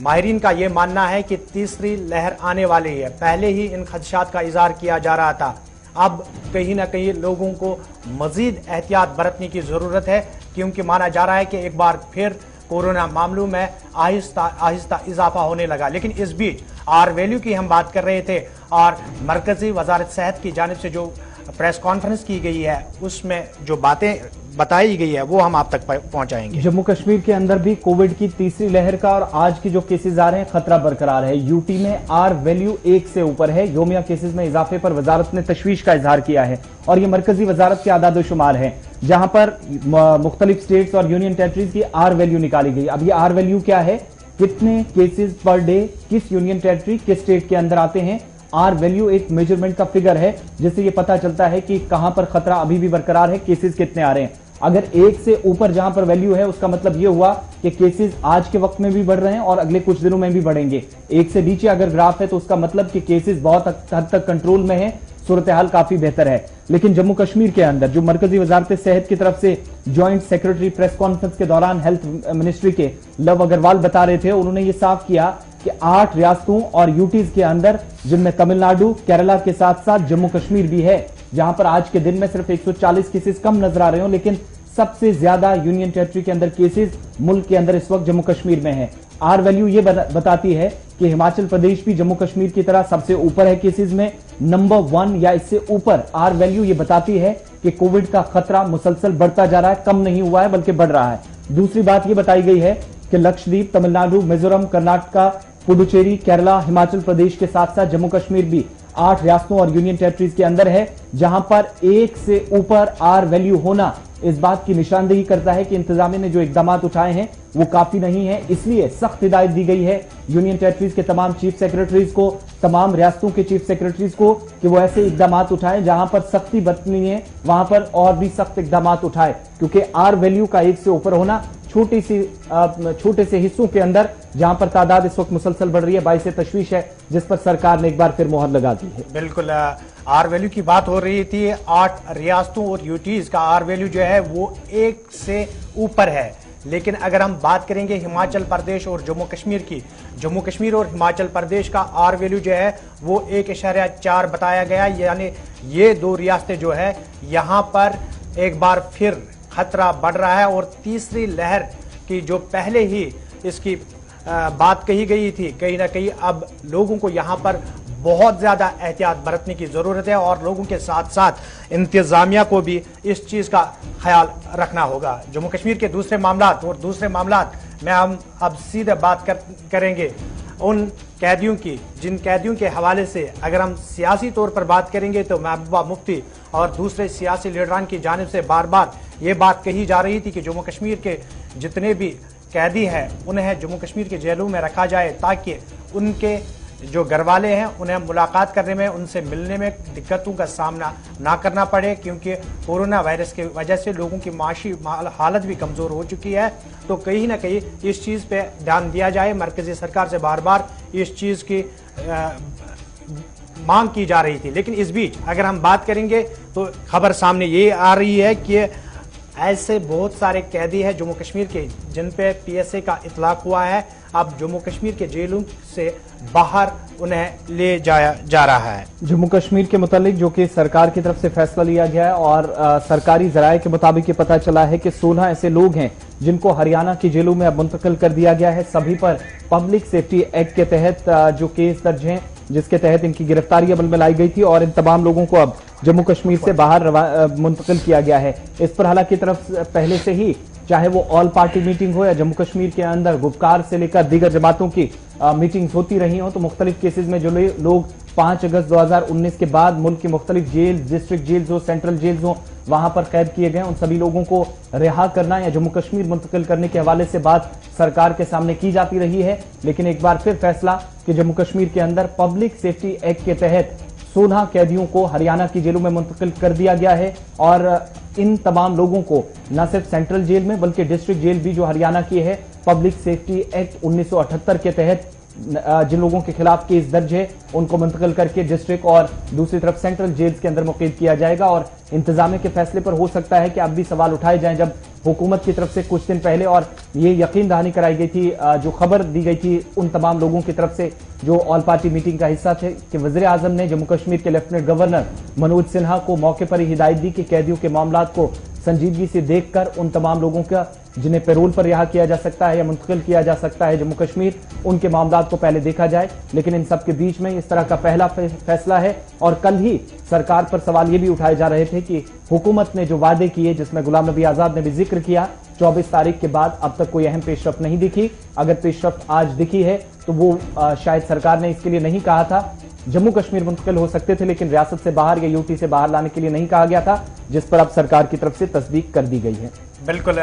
माहिरीन का यह मानना है कि तीसरी लहर आने वाली है, पहले ही इन खदशात का इजहार किया जा रहा था, अब कहीं ना कहीं लोगों को मजीद एहतियात बरतने की ज़रूरत है, क्योंकि माना जा रहा है कि एक बार फिर कोरोना मामलों में आहिस्ता आहिस्ता इजाफा होने लगा। लेकिन इस बीच आर वैल्यू की हम बात कर रहे थे और मरकजी वजारत सेहत की जानिब से जो प्रेस कॉन्फ्रेंस की गई है, उसमें जो बातें बताई गई है वो हम आप तक पहुंचाएंगे। जम्मू कश्मीर के अंदर भी कोविड की तीसरी लहर का और आज की जो केसेस आ रहे हैं, खतरा बरकरार है। यूटी में आर वैल्यू 1 से ऊपर है। योमिया केसेस में इजाफे पर वजारत ने तशवीश का इजहार किया है और ये मरकजी वजारत के आदादोशुमार है, जहां पर मुख्तलिफ स्टेट्स और यूनियन टेरिटरीज की आर वैल्यू निकाली गई। अब ये आर वैल्यू क्या है, कितने केसेस पर डे किस यूनियन टेरिटरी किस स्टेट के अंदर आते हैं। आर वैल्यू एक मेजरमेंट का फिगर है जिससे ये पता चलता है कि कहां पर खतरा अभी भी बरकरार है, केसेस कितने आ रहे हैं। अगर 1 से ऊपर जहां पर वैल्यू है, उसका मतलब ये हुआ कि केसेस आज के वक्त में भी बढ़ रहे हैं और अगले कुछ दिनों में भी बढ़ेंगे। 1 से नीचे अगर ग्राफ है तो उसका मतलब कि केसेस बहुत हद तक कंट्रोल में है, सूरत हाल काफी बेहतर है। लेकिन जम्मू कश्मीर के अंदर जो मरकजी वजारत सेहत की तरफ से ज्वाइंट सेक्रेटरी प्रेस कॉन्फ्रेंस के दौरान हेल्थ मिनिस्ट्री के लव अग्रवाल बता रहे थे, उन्होंने ये साफ किया कि 8 रियासतों और यूटीज के अंदर, जिनमें तमिलनाडु, केरला के साथ साथ जम्मू कश्मीर भी है, जहां पर आज के दिन में सिर्फ 140 केसेस कम नजर आ रहे हो, लेकिन सबसे ज्यादा यूनियन टेरिटरी के अंदर केसेस मुल्क के अंदर इस वक्त जम्मू कश्मीर में है। आर वैल्यू ये बताती है कि हिमाचल प्रदेश भी जम्मू कश्मीर की तरह सबसे ऊपर है केसेस में, नंबर 1 या इससे ऊपर। आर वैल्यू ये बताती है कि कोविड का खतरा मुसलसल बढ़ता जा रहा है, कम नहीं हुआ है बल्कि बढ़ रहा है। दूसरी बात ये बताई गई है कि लक्षद्वीप, तमिलनाडु, मिजोरम, कर्नाटका, पुडुचेरी, केरला, हिमाचल प्रदेश के साथ साथ जम्मू कश्मीर भी 8 रियासतों और यूनियन टेरिटरीज के अंदर है, जहां पर 1 से ऊपर आर वैल्यू होना इस बात की निशानदेही करता है कि इंतजामिया ने जो इकदाम उठाए हैं वो काफी नहीं है। इसलिए सख्त हिदायत दी गई है यूनियन टेरिटरीज के तमाम चीफ सेक्रेटरीज को, तमाम रियासतों के चीफ सेक्रेटरीज को, कि वो ऐसे इकदाम उठाएं जहां पर सख्ती बरतनी है वहां पर और भी सख्त इकदाम उठाए, क्योंकि आर वैल्यू का 1 से ऊपर होना छोटे से हिस्सों के अंदर जहां पर तादाद इस वक्त मुसलसल बढ़ रही है, बाइस तशवीश है, जिस पर सरकार ने एक बार फिर मोहर लगा दी है। बिल्कुल, आर वैल्यू की बात हो रही थी। 8 रियासतों और यूटीज का आर वैल्यू जो है वो 1 से ऊपर है। लेकिन अगर हम बात करेंगे हिमाचल प्रदेश और जम्मू कश्मीर की, जम्मू कश्मीर और हिमाचल प्रदेश का आर वैल्यू जो है वो 1.4 बताया गया, यानी ये दो रियासतें जो है यहाँ पर एक बार फिर खतरा बढ़ रहा है। और तीसरी लहर की जो पहले ही इसकी बात कही गई थी, कहीं ना कहीं अब लोगों को यहाँ पर बहुत ज्यादा एहतियात बरतने की जरूरत है और लोगों के साथ साथ इंतजामिया को भी इस चीज का ख्याल रखना होगा। जम्मू कश्मीर के दूसरे मामलात में हम अब सीधे बात करेंगे उन कैदियों की, जिन कैदियों के हवाले से अगर हम सियासी तौर पर बात करेंगे तो महबूबा मुफ्ती और दूसरे सियासी लीडरान की जानिब से बार बार ये बात कही जा रही थी कि जम्मू कश्मीर के जितने भी कैदी हैं उन्हें जम्मू कश्मीर के जेलों में रखा जाए ताकि उनके जो घरवाले हैं उन्हें मुलाकात करने में, उनसे मिलने में दिक्कतों का सामना ना करना पड़े, क्योंकि कोरोना वायरस की वजह से लोगों की माशी हालत भी कमज़ोर हो चुकी है। तो कहीं ना कहीं इस चीज़ पे ध्यान दिया जाए। मरकजी सरकार से बार बार इस चीज़ की मांग की जा रही थी, लेकिन इस बीच अगर हम बात करेंगे तो खबर सामने ये आ रही है कि ऐसे बहुत सारे कैदी हैं जम्मू कश्मीर के जिन पे पीएसए का इतलाक हुआ है। अब जम्मू कश्मीर के जेलों से बाहर उन्हें ले जाया जा रहा है। जम्मू कश्मीर के मुतालिक जो कि सरकार की तरफ से फैसला लिया गया है और सरकारी जराये के मुताबिक ये पता चला है कि 16 ऐसे लोग हैं जिनको हरियाणा की जेलों में अब मुंतकिल कर दिया गया है। सभी पर पब्लिक सेफ्टी एक्ट के तहत जो केस दर्ज हैं, जिसके तहत इनकी गिरफ्तारी अमल में लाई गई थी और इन तमाम लोगों को अब जम्मू कश्मीर से बाहर मुंतकिल किया गया है। इस पर हालांकि तरफ पहले से ही, चाहे वो ऑल पार्टी मीटिंग हो या जम्मू कश्मीर के अंदर गुपकार से लेकर दीगर जमातों की मीटिंग्स होती रही हो, तो मुख्तलिफ केसेस में जो लोग 5 अगस्त 2019 के बाद मुल्क की मुख्तलिफ जेल, डिस्ट्रिक्ट जेल्स हो, सेंट्रल जेल्स हो, वहां पर कैद किए गए, उन सभी लोगों को रिहा करना या जम्मू कश्मीर मुंतकिल करने के हवाले से बात सरकार के सामने की जाती रही है। लेकिन एक बार फिर फैसला कि जम्मू कश्मीर के अंदर पब्लिक सेफ्टी एक्ट के तहत 16 कैदियों को हरियाणा की जेलों में मुंतकिल कर दिया गया है और इन तमाम लोगों को न सिर्फ सेंट्रल जेल में बल्कि डिस्ट्रिक्ट जेल भी जो हरियाणा की है, पब्लिक सेफ्टी एक्ट 1978 के तहत जिन लोगों के खिलाफ केस दर्ज है उनको मुंतकिल करके डिस्ट्रिक्ट और दूसरी तरफ सेंट्रल जेल्स के अंदर मुक़य्यद किया जाएगा। और इंतजामिया के फैसले पर हो सकता है कि अब भी सवाल उठाए जाएं, जब हुकूमत की तरफ से कुछ दिन पहले और ये यकीन दहानी कराई गई थी, जो खबर दी गई थी उन तमाम लोगों की तरफ से जो ऑल पार्टी मीटिंग का हिस्सा थे, कि वज़ीर आज़म ने जम्मू कश्मीर के लेफ्टिनेंट गवर्नर मनोज सिन्हा को मौके पर ही हिदायत दी कि कैदियों के मामलात को संजीदगी से देखकर उन तमाम लोगों का जिन्हें पैरोल पर रिहा किया जा सकता है या मुंतकिल किया जा सकता है जम्मू कश्मीर, उनके मामलात को पहले देखा जाए। लेकिन इन सब के बीच में इस तरह का पहला फैसला है और कल ही सरकार पर सवाल ये भी उठाए जा रहे थे कि हुकूमत ने जो वादे किए, जिसमें गुलाम नबी आजाद ने भी जिक्र किया, 24 तारीख के बाद अब तक कोई अहम पेशरफ्त नहीं दिखी। अगर पेशरफ्त आज दिखी है तो वो शायद सरकार ने इसके लिए नहीं कहा था। जम्मू कश्मीर मुंतकिल हो सकते थे लेकिन रियासत से बाहर या यूटी से बाहर लाने के लिए नहीं कहा गया था, जिस पर अब सरकार की तरफ से तस्दीक कर दी गई है। बिल्कुल,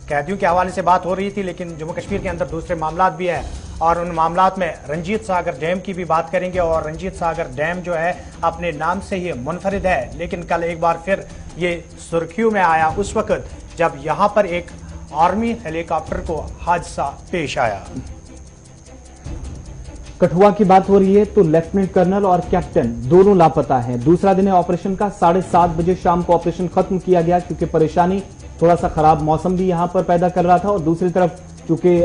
कैदियों के हवाले से बात हो रही थी, लेकिन जम्मू कश्मीर के अंदर दूसरे मामलात भी है और उन मामलात में रंजीत सागर डैम की भी बात करेंगे। और रंजीत सागर डैम जो है अपने नाम से ही मुनफरिद है, लेकिन कल एक बार फिर ये सुर्खियों में आया उस वक्त जब यहाँ पर एक आर्मी हेलीकॉप्टर को हादसा पेश आया। कठुआ की बात हो रही है तो लेफ्टिनेंट कर्नल और कैप्टन दोनों लापता हैं। दूसरा दिन है ऑपरेशन का, 7:30 बजे शाम को ऑपरेशन खत्म किया गया क्योंकि परेशानी, थोड़ा सा खराब मौसम भी यहां पर पैदा कर रहा था और दूसरी तरफ चूंकि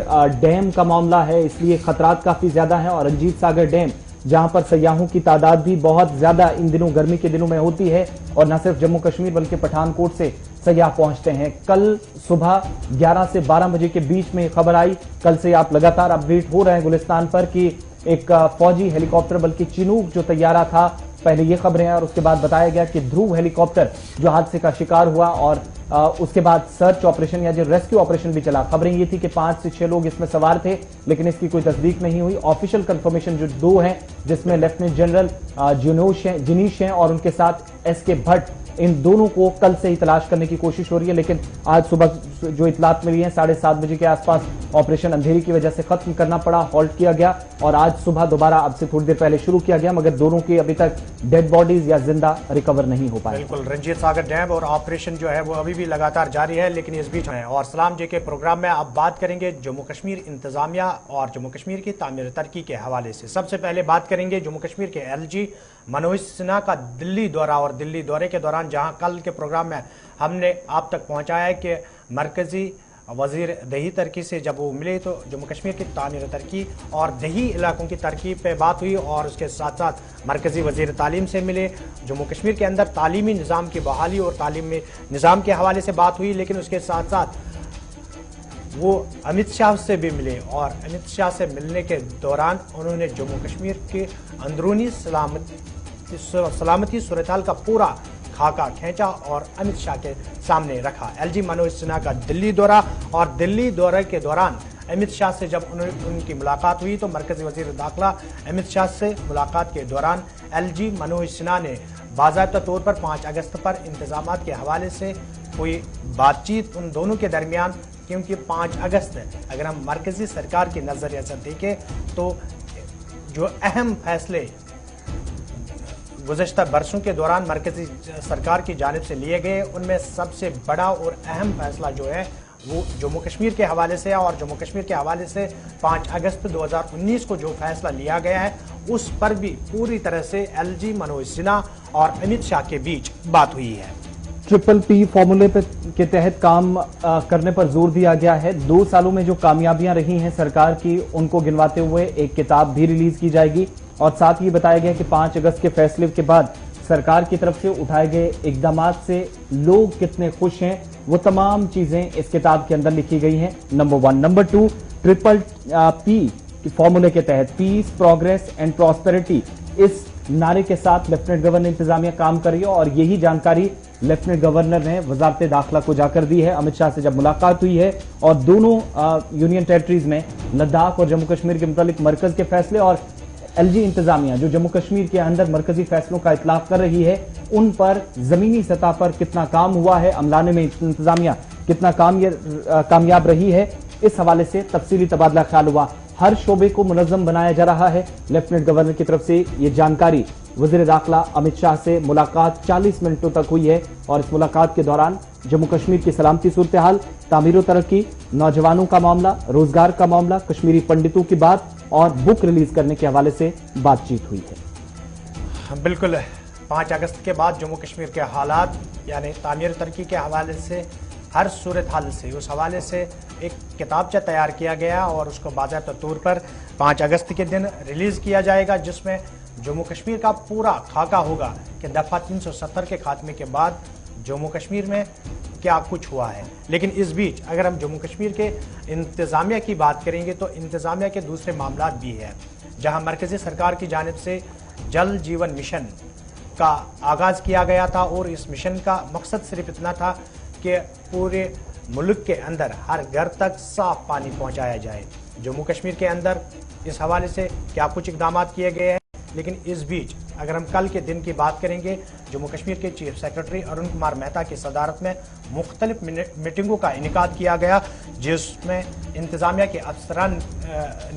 डैम का मामला है इसलिए खतरात काफी ज्यादा है। और रंजीत सागर डैम जहां पर सयाहों की तादाद भी बहुत ज्यादा इन दिनों गर्मी के दिनों में होती है और न सिर्फ जम्मू कश्मीर बल्कि पठानकोट से सयाह पहुंचते हैं। कल सुबह 11 से 12 बजे के बीच में खबर आई, कल से आप लगातार अपडेट हो रहे हैं गुलिस्तान पर, कि एक फौजी हेलीकॉप्टर बल्कि चिनूक जो तैयारा था, पहले ये खबरें हैं और उसके बाद बताया गया कि ध्रुव हेलीकॉप्टर जो हादसे का शिकार हुआ और उसके बाद सर्च ऑपरेशन या जो रेस्क्यू ऑपरेशन भी चला। खबरें ये थी कि 5 से 6 लोग इसमें सवार थे, लेकिन इसकी कोई तस्दीक नहीं हुई। ऑफिशियल कंफर्मेशन जो 2 हैं, जिसमें लेफ्टिनेंट जनरल जिनीश हैं और उनके साथ एसके भट्ट, इन दोनों को कल से ही तलाश करने की कोशिश हो रही है। लेकिन आज सुबह जो इतलात मिली है 7:30 बजे के आसपास ऑपरेशन अंधेरी की वजह से खत्म करना पड़ा, हॉल्ट किया गया और आज सुबह दोबारा अब से थोड़ी देर पहले शुरू किया गया, मगर दोनों की अभी तक डेड बॉडीज या जिंदा रिकवर नहीं हो पाए। बिल्कुल, रंजीत सागर डैम और ऑपरेशन जो है वो अभी भी लगातार जारी है, लेकिन इस बीच में और सलाम जी के प्रोग्राम में अब बात करेंगे जम्मू कश्मीर इंतजामिया और जम्मू कश्मीर की तामीर तरक्की के हवाले से। सबसे पहले बात करेंगे जम्मू कश्मीर के LG मनोज सिन्हा का दिल्ली दौरा और दिल्ली दौरे के दौरान जहां कल के प्रोग्राम में हमने आप तक पहुंचाया है कि मरकजी वजीर दही तरक्की से जब वो मिले तो जम्मू कश्मीर की तामीर तरक्की और दही इलाकों की तरक्की पे बात हुई और उसके साथ साथ मरकजी वजीर तालीम से मिले। जम्मू कश्मीर के अंदर तालीमी निज़ाम की बहाली और तालीमी निज़ाम के हवाले से बात हुई, लेकिन उसके साथ साथ वो अमित शाह से भी मिले और अमित शाह से मिलने के दौरान उन्होंने जम्मू कश्मीर के अंदरूनी सलामती सूरत-हाल का पूरा खाका खींचा और अमित शाह के सामने रखा। एलजी मनोज सिन्हा का दिल्ली दौरा और दिल्ली दौरे के दौरान अमित शाह से जब उनकी मुलाकात हुई तो मरकजी वजीर दाखिला अमित शाह से मुलाकात के दौरान एलजी मनोज सिन्हा ने बाज़ाब्ता तौर पर 5 अगस्त पर इंतजामात के हवाले से कोई बातचीत उन दोनों के दरमियान, क्योंकि 5 अगस्त अगर हम मरकजी सरकार की नज़रिए से देखें तो जो अहम फैसले गुज़श्ता बरसों के दौरान मरकजी सरकार की जानिब से लिए गए, उनमें सबसे बड़ा और अहम फैसला जो है वो जम्मू कश्मीर के हवाले से है। और जम्मू कश्मीर के हवाले से 5 अगस्त 2019 को जो फैसला लिया गया है उस पर भी पूरी तरह से एलजी मनोज सिन्हा और अमित शाह के बीच बात हुई है। ट्रिपल पी फॉर्मूले के तहत काम करने पर जोर दिया गया है। 2 सालों में जो कामयाबियां रही हैं सरकार की, उनको गिनवाते हुए एक किताब भी रिलीज की जाएगी और साथ ही बताया गया कि 5 अगस्त के फैसले के बाद सरकार की तरफ से उठाए गए इकदाम से लोग कितने खुश हैं, वो तमाम चीजें इस किताब के अंदर लिखी गई हैं। नंबर 1। नंबर 2, ट्रिपल पी फॉर्मूले के तहत पीस, प्रोग्रेस एंड प्रॉस्पेरिटी, इस नारे के साथ लेफ्टिनेंट गवर्नर इंतजामिया काम कर रही है और यही जानकारी लेफ्टिनेंट गवर्नर ने वजारत दाखिला को जाकर दी है। अमित शाह से जब मुलाकात हुई है और दोनों यूनियन टेरिटरीज में लद्दाख और जम्मू कश्मीर के मुतालिक मरकज के फैसले और एलजी इंतजामिया जो जम्मू कश्मीर के अंदर मरकजी फैसलों का इतलाक कर रही है, उन पर जमीनी सतह पर कितना काम हुआ है, अमलाने में इंतजामिया कितना कामयाब रही है, इस हवाले से तफसीली तबादला ख्याल हुआ। हर शोबे को मुनज़्ज़म बनाया जा रहा है। लेफ्टिनेंट गवर्नर की तरफ से ये जानकारी वज़ीर दाखिला अमित शाह से मुलाकात 40 मिनटों तक हुई है और इस मुलाकात के दौरान जम्मू कश्मीर की सलामती सूरत हाल, तामीर तरक्की, नौजवानों का मामला, रोजगार का मामला, कश्मीरी पंडितों की बात और बुक रिलीज करने के हवाले से बातचीत हुई है। बिल्कुल, 5 अगस्त के बाद जम्मू कश्मीर के हालात यानी तामीर तरक्की के हवाले से, हर सूरत हाल से, उस हवाले से एक किताबचा तैयार किया गया और उसको बाज़ाब्ता तौर पर 5 अगस्त के दिन रिलीज़ किया जाएगा, जिसमें जम्मू कश्मीर का पूरा खाका होगा कि दफ़ा 370 के खात्मे के बाद जम्मू कश्मीर में क्या कुछ हुआ है। लेकिन इस बीच अगर हम जम्मू कश्मीर के इंतज़ामिया की बात करेंगे तो इंतज़ामिया के दूसरे मामला भी है, जहां मरकज़ी सरकार की जानिब से जल जीवन मिशन का आगाज़ किया गया था और इस मिशन का मकसद सिर्फ इतना था कि पूरे मुल्क के अंदर हर घर तक साफ पानी पहुंचाया जाए। जम्मू कश्मीर के अंदर इस हवाले से क्या कुछ इकदाम किए गए हैं, लेकिन इस बीच अगर हम कल के दिन की बात करेंगे, जम्मू कश्मीर के चीफ सेक्रेटरी अरुण कुमार मेहता की सदारत में मुख्तलिफ मीटिंगों का इनेकाद किया गया, जिसमें इंतज़ामिया के अफसरान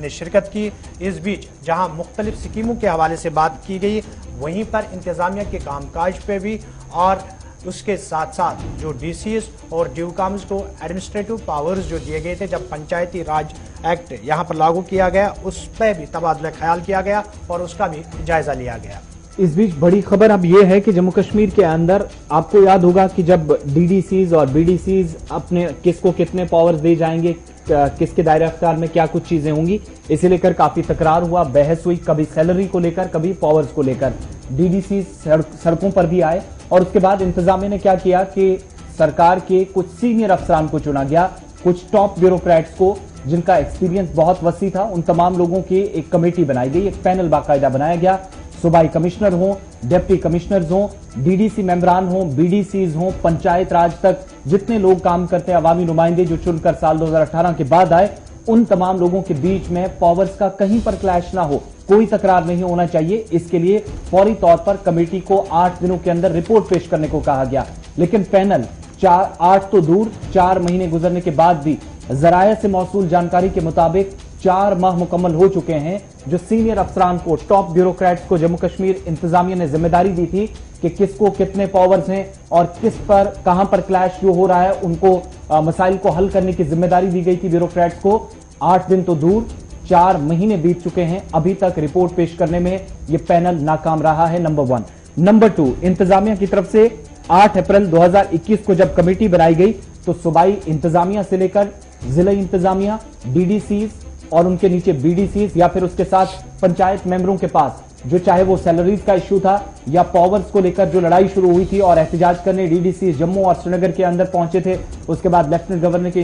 ने शिरकत की। इस बीच जहां मुख्तलिफ स्कीमों के हवाले से बात की गई, वहीं पर इंतज़ामिया के कामकाज पे भी और उसके साथ साथ जो डीसीएस और ड्यूकाम्स को एडमिनिस्ट्रेटिव पावर्स जो दिए गए थे जब पंचायती राज एक्ट यहाँ पर लागू किया गया, उस पर भी तबादला ख्याल किया गया और उसका भी जायजा लिया गया। इस बीच बड़ी खबर अब यह है कि जम्मू कश्मीर के अंदर आपको याद होगा कि जब डीडीसीज और बीडीसीज अपने किसको कितने पावर्स दे जाएंगे, किसके दायरे अख्तियार में क्या कुछ चीजें होंगी, इसे लेकर काफी तकरार हुआ, बहस हुई, कभी सैलरी को लेकर, कभी पावर्स को लेकर। डीडीसी सड़कों पर भी आए और उसके बाद इंतजामिया ने क्या किया कि सरकार के कुछ सीनियर अफसरान को चुना गया, कुछ टॉप ब्यूरोक्रेट्स को जिनका एक्सपीरियंस बहुत वसी था, उन तमाम लोगों की एक कमेटी बनाई गई, एक पैनल बाकायदा बनाया गया। सूबाई कमिश्नर हों, डिप्टी कमिश्नर्स हों, डीडीसी मेंबरान हों, बीडीसीज हों, पंचायत राज तक जितने लोग काम करते हैं, अवामी नुमाइंदे जो चुनकर साल 2018 के बाद आए, उन तमाम लोगों के बीच में पावर्स का कहीं पर क्लैश ना हो, कोई तकरार नहीं होना चाहिए। इसके लिए फौरी तौर पर कमेटी को 8 दिनों के अंदर रिपोर्ट पेश करने को कहा गया। लेकिन पैनल 8 तो दूर, 4 महीने गुजरने के बाद भी जराये से मौसूल जानकारी के मुताबिक 4 माह मुकम्मल हो चुके हैं। जो सीनियर अफसरान को, टॉप ब्यूरोक्रेट्स को जम्मू कश्मीर इंतजामिया ने जिम्मेदारी दी थी कि किसको कितने पावर्स हैं और किस पर कहां पर क्लैश जो हो रहा है, उनको मसाइल को हल करने की जिम्मेदारी दी गई थी ब्यूरोक्रेट्स को। 8 दिन तो दूर, 4 महीने बीत चुके हैं, अभी तक रिपोर्ट पेश करने में यह पैनल नाकाम रहा है। नंबर 1। नंबर 2, इंतजामिया की तरफ से 8 अप्रैल 2021 को जब कमेटी बनाई गई तो सूबाई इंतजामिया से लेकर जिला इंतजामिया, डीडीसीज और उनके नीचे बीडीसीज या फिर उसके साथ पंचायत मेंबरों के पास जो चाहे वो सैलरीज का इश्यू था या पावर्स को लेकर जो लड़ाई शुरू हुई थी और एहतजाज करने डीडीसी जम्मू और श्रीनगर के अंदर पहुंचे थे, उसके बाद लेफ्टिनेंट गवर्नर के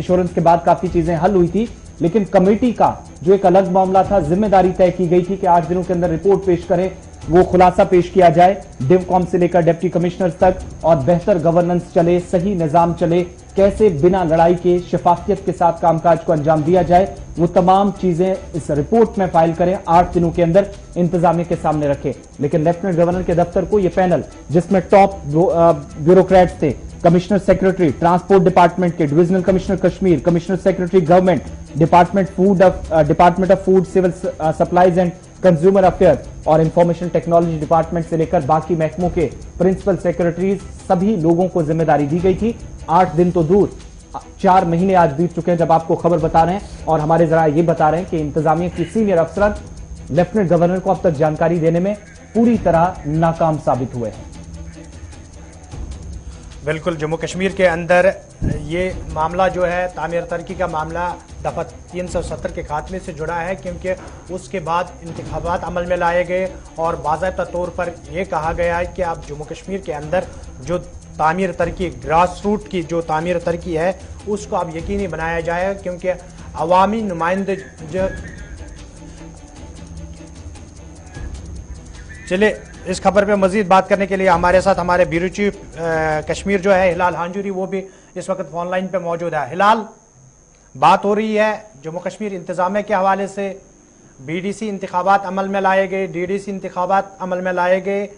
एश्योरेंस के बाद काफी चीजें हल हुई थी। लेकिन कमेटी का जो एक अलग मामला था, जिम्मेदारी तय की गई थी कि 8 दिनों के अंदर रिपोर्ट पेश करें, वो खुलासा पेश किया जाए डिवकॉम से लेकर डिप्टी कमिश्नर्स तक और बेहतर गवर्नेंस चले, सही निजाम चले, कैसे बिना लड़ाई के शफाफियत के साथ कामकाज को अंजाम दिया जाए, वो तमाम चीजें इस रिपोर्ट में फाइल करें, 8 दिनों के अंदर इंतजामिया के सामने रखें। लेकिन लेफ्टिनेंट गवर्नर के दफ्तर को यह पैनल, जिसमें टॉप ब्यूरोक्रेट्स थे, कमिश्नर सेक्रेटरी ट्रांसपोर्ट डिपार्टमेंट के, divisional commissioner Kashmir, commissioner secretary government, department of food, civil supplies and consumer affair और इंफॉर्मेशन टेक्नोलॉजी डिपार्टमेंट से लेकर बाकी महकमों के प्रिंसिपल सेक्रेटरीज, सभी लोगों को जिम्मेदारी दी गई थी। 8 दिन तो दूर, 4 महीने आज बीत चुके हैं जब आपको खबर बता रहे हैं और हमारे जरा ये बता रहे हैं कि इंतजामिया की सीनियर अफसर लेफ्टिनेंट गवर्नर को अब तक जानकारी देने में पूरी तरह नाकाम साबित हुए हैं। बिल्कुल, जम्मू कश्मीर के अंदर ये मामला जो है तामीर तरक्की का मामला दफा 370 के खात्मे से जुड़ा है, क्योंकि उसके बाद इंतखाबात अमल में लाए गए और बाज़ाब्ता तौर पर यह कहा गया है कि अब जम्मू कश्मीर के अंदर जो तामीर तरक्की, ग्रास रूट की जो तामीर तरक्की है उसको अब यकीनी बनाया जाए, क्योंकि अवामी नुमाइंदे जो चले। इस खबर पे मजीद बात करने के लिए हमारे साथ हमारे ब्यूरो चीफ कश्मीर जो है हिलाल हांजुरी, वो भी इस वक्त फोन लाइन पे मौजूद है। हिलाल, बात हो रही है जम्मू कश्मीर इंतजामिया के हवाले से, बीडीसी इंतखाबात अमल में लाए गए, डीडीसी इंतखाबात अमल में लाए गए,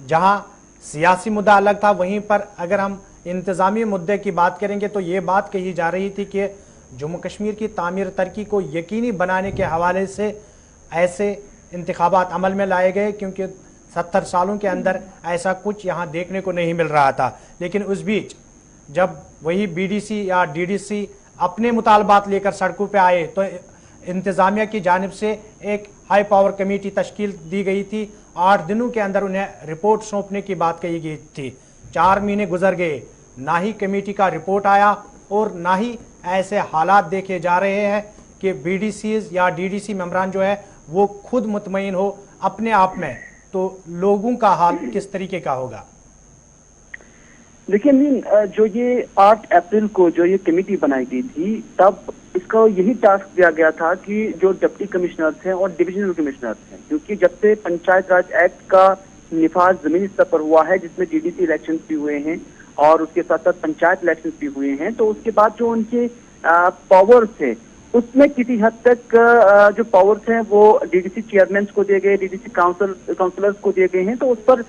जहां सियासी मुद्दा अलग था, वहीं पर अगर हम इंतजामी मुद्दे की बात करेंगे तो ये बात कही जा रही थी कि जम्मू कश्मीर की तामीर तरक्की को यकीनी बनाने के हवाले से ऐसे इंतखाबात अमल में लाए गए, क्योंकि 70 सालों के अंदर ऐसा कुछ यहाँ देखने को नहीं मिल रहा था। लेकिन उस बीच जब वही बीडीसी या डीडीसी अपने मुतालबात लेकर सड़कों पे आए तो इंतजामिया की जानिब से एक हाई पावर कमेटी तश्कील दी गई थी। 8 दिनों के अंदर उन्हें रिपोर्ट सौंपने की बात कही गई थी। 4 महीने गुजर गए, ना ही कमेटी का रिपोर्ट आया और ना ही ऐसे हालात देखे जा रहे हैं कि बीडीसीज या डीडीसी मेंबरान जो है वो खुद मुतमईन हो अपने आप में, तो लोगों का हाल किस तरीके का होगा? लेकिन जो ये 8 अप्रैल को जो ये कमेटी बनाई गई थी, तब इसका यही टास्क दिया गया था कि जो डिप्टी कमिश्नर्स हैं और डिविजनल कमिश्नर्स हैं, क्योंकि जब से पंचायत राज एक्ट का निफाज जमीनी स्तर पर हुआ है, जिसमें डीडीसी इलेक्शन भी हुए हैं और उसके साथ साथ पंचायत इलेक्शन भी हुए हैं, तो उसके बाद जो उनके पावर्स थे उसमें किसी हद तक जो पावर्स हैं वो डीडीसी चेयरमैन को दिए गए, डीडीसी काउंसलर्स को दिए गए हैं। तो उस पर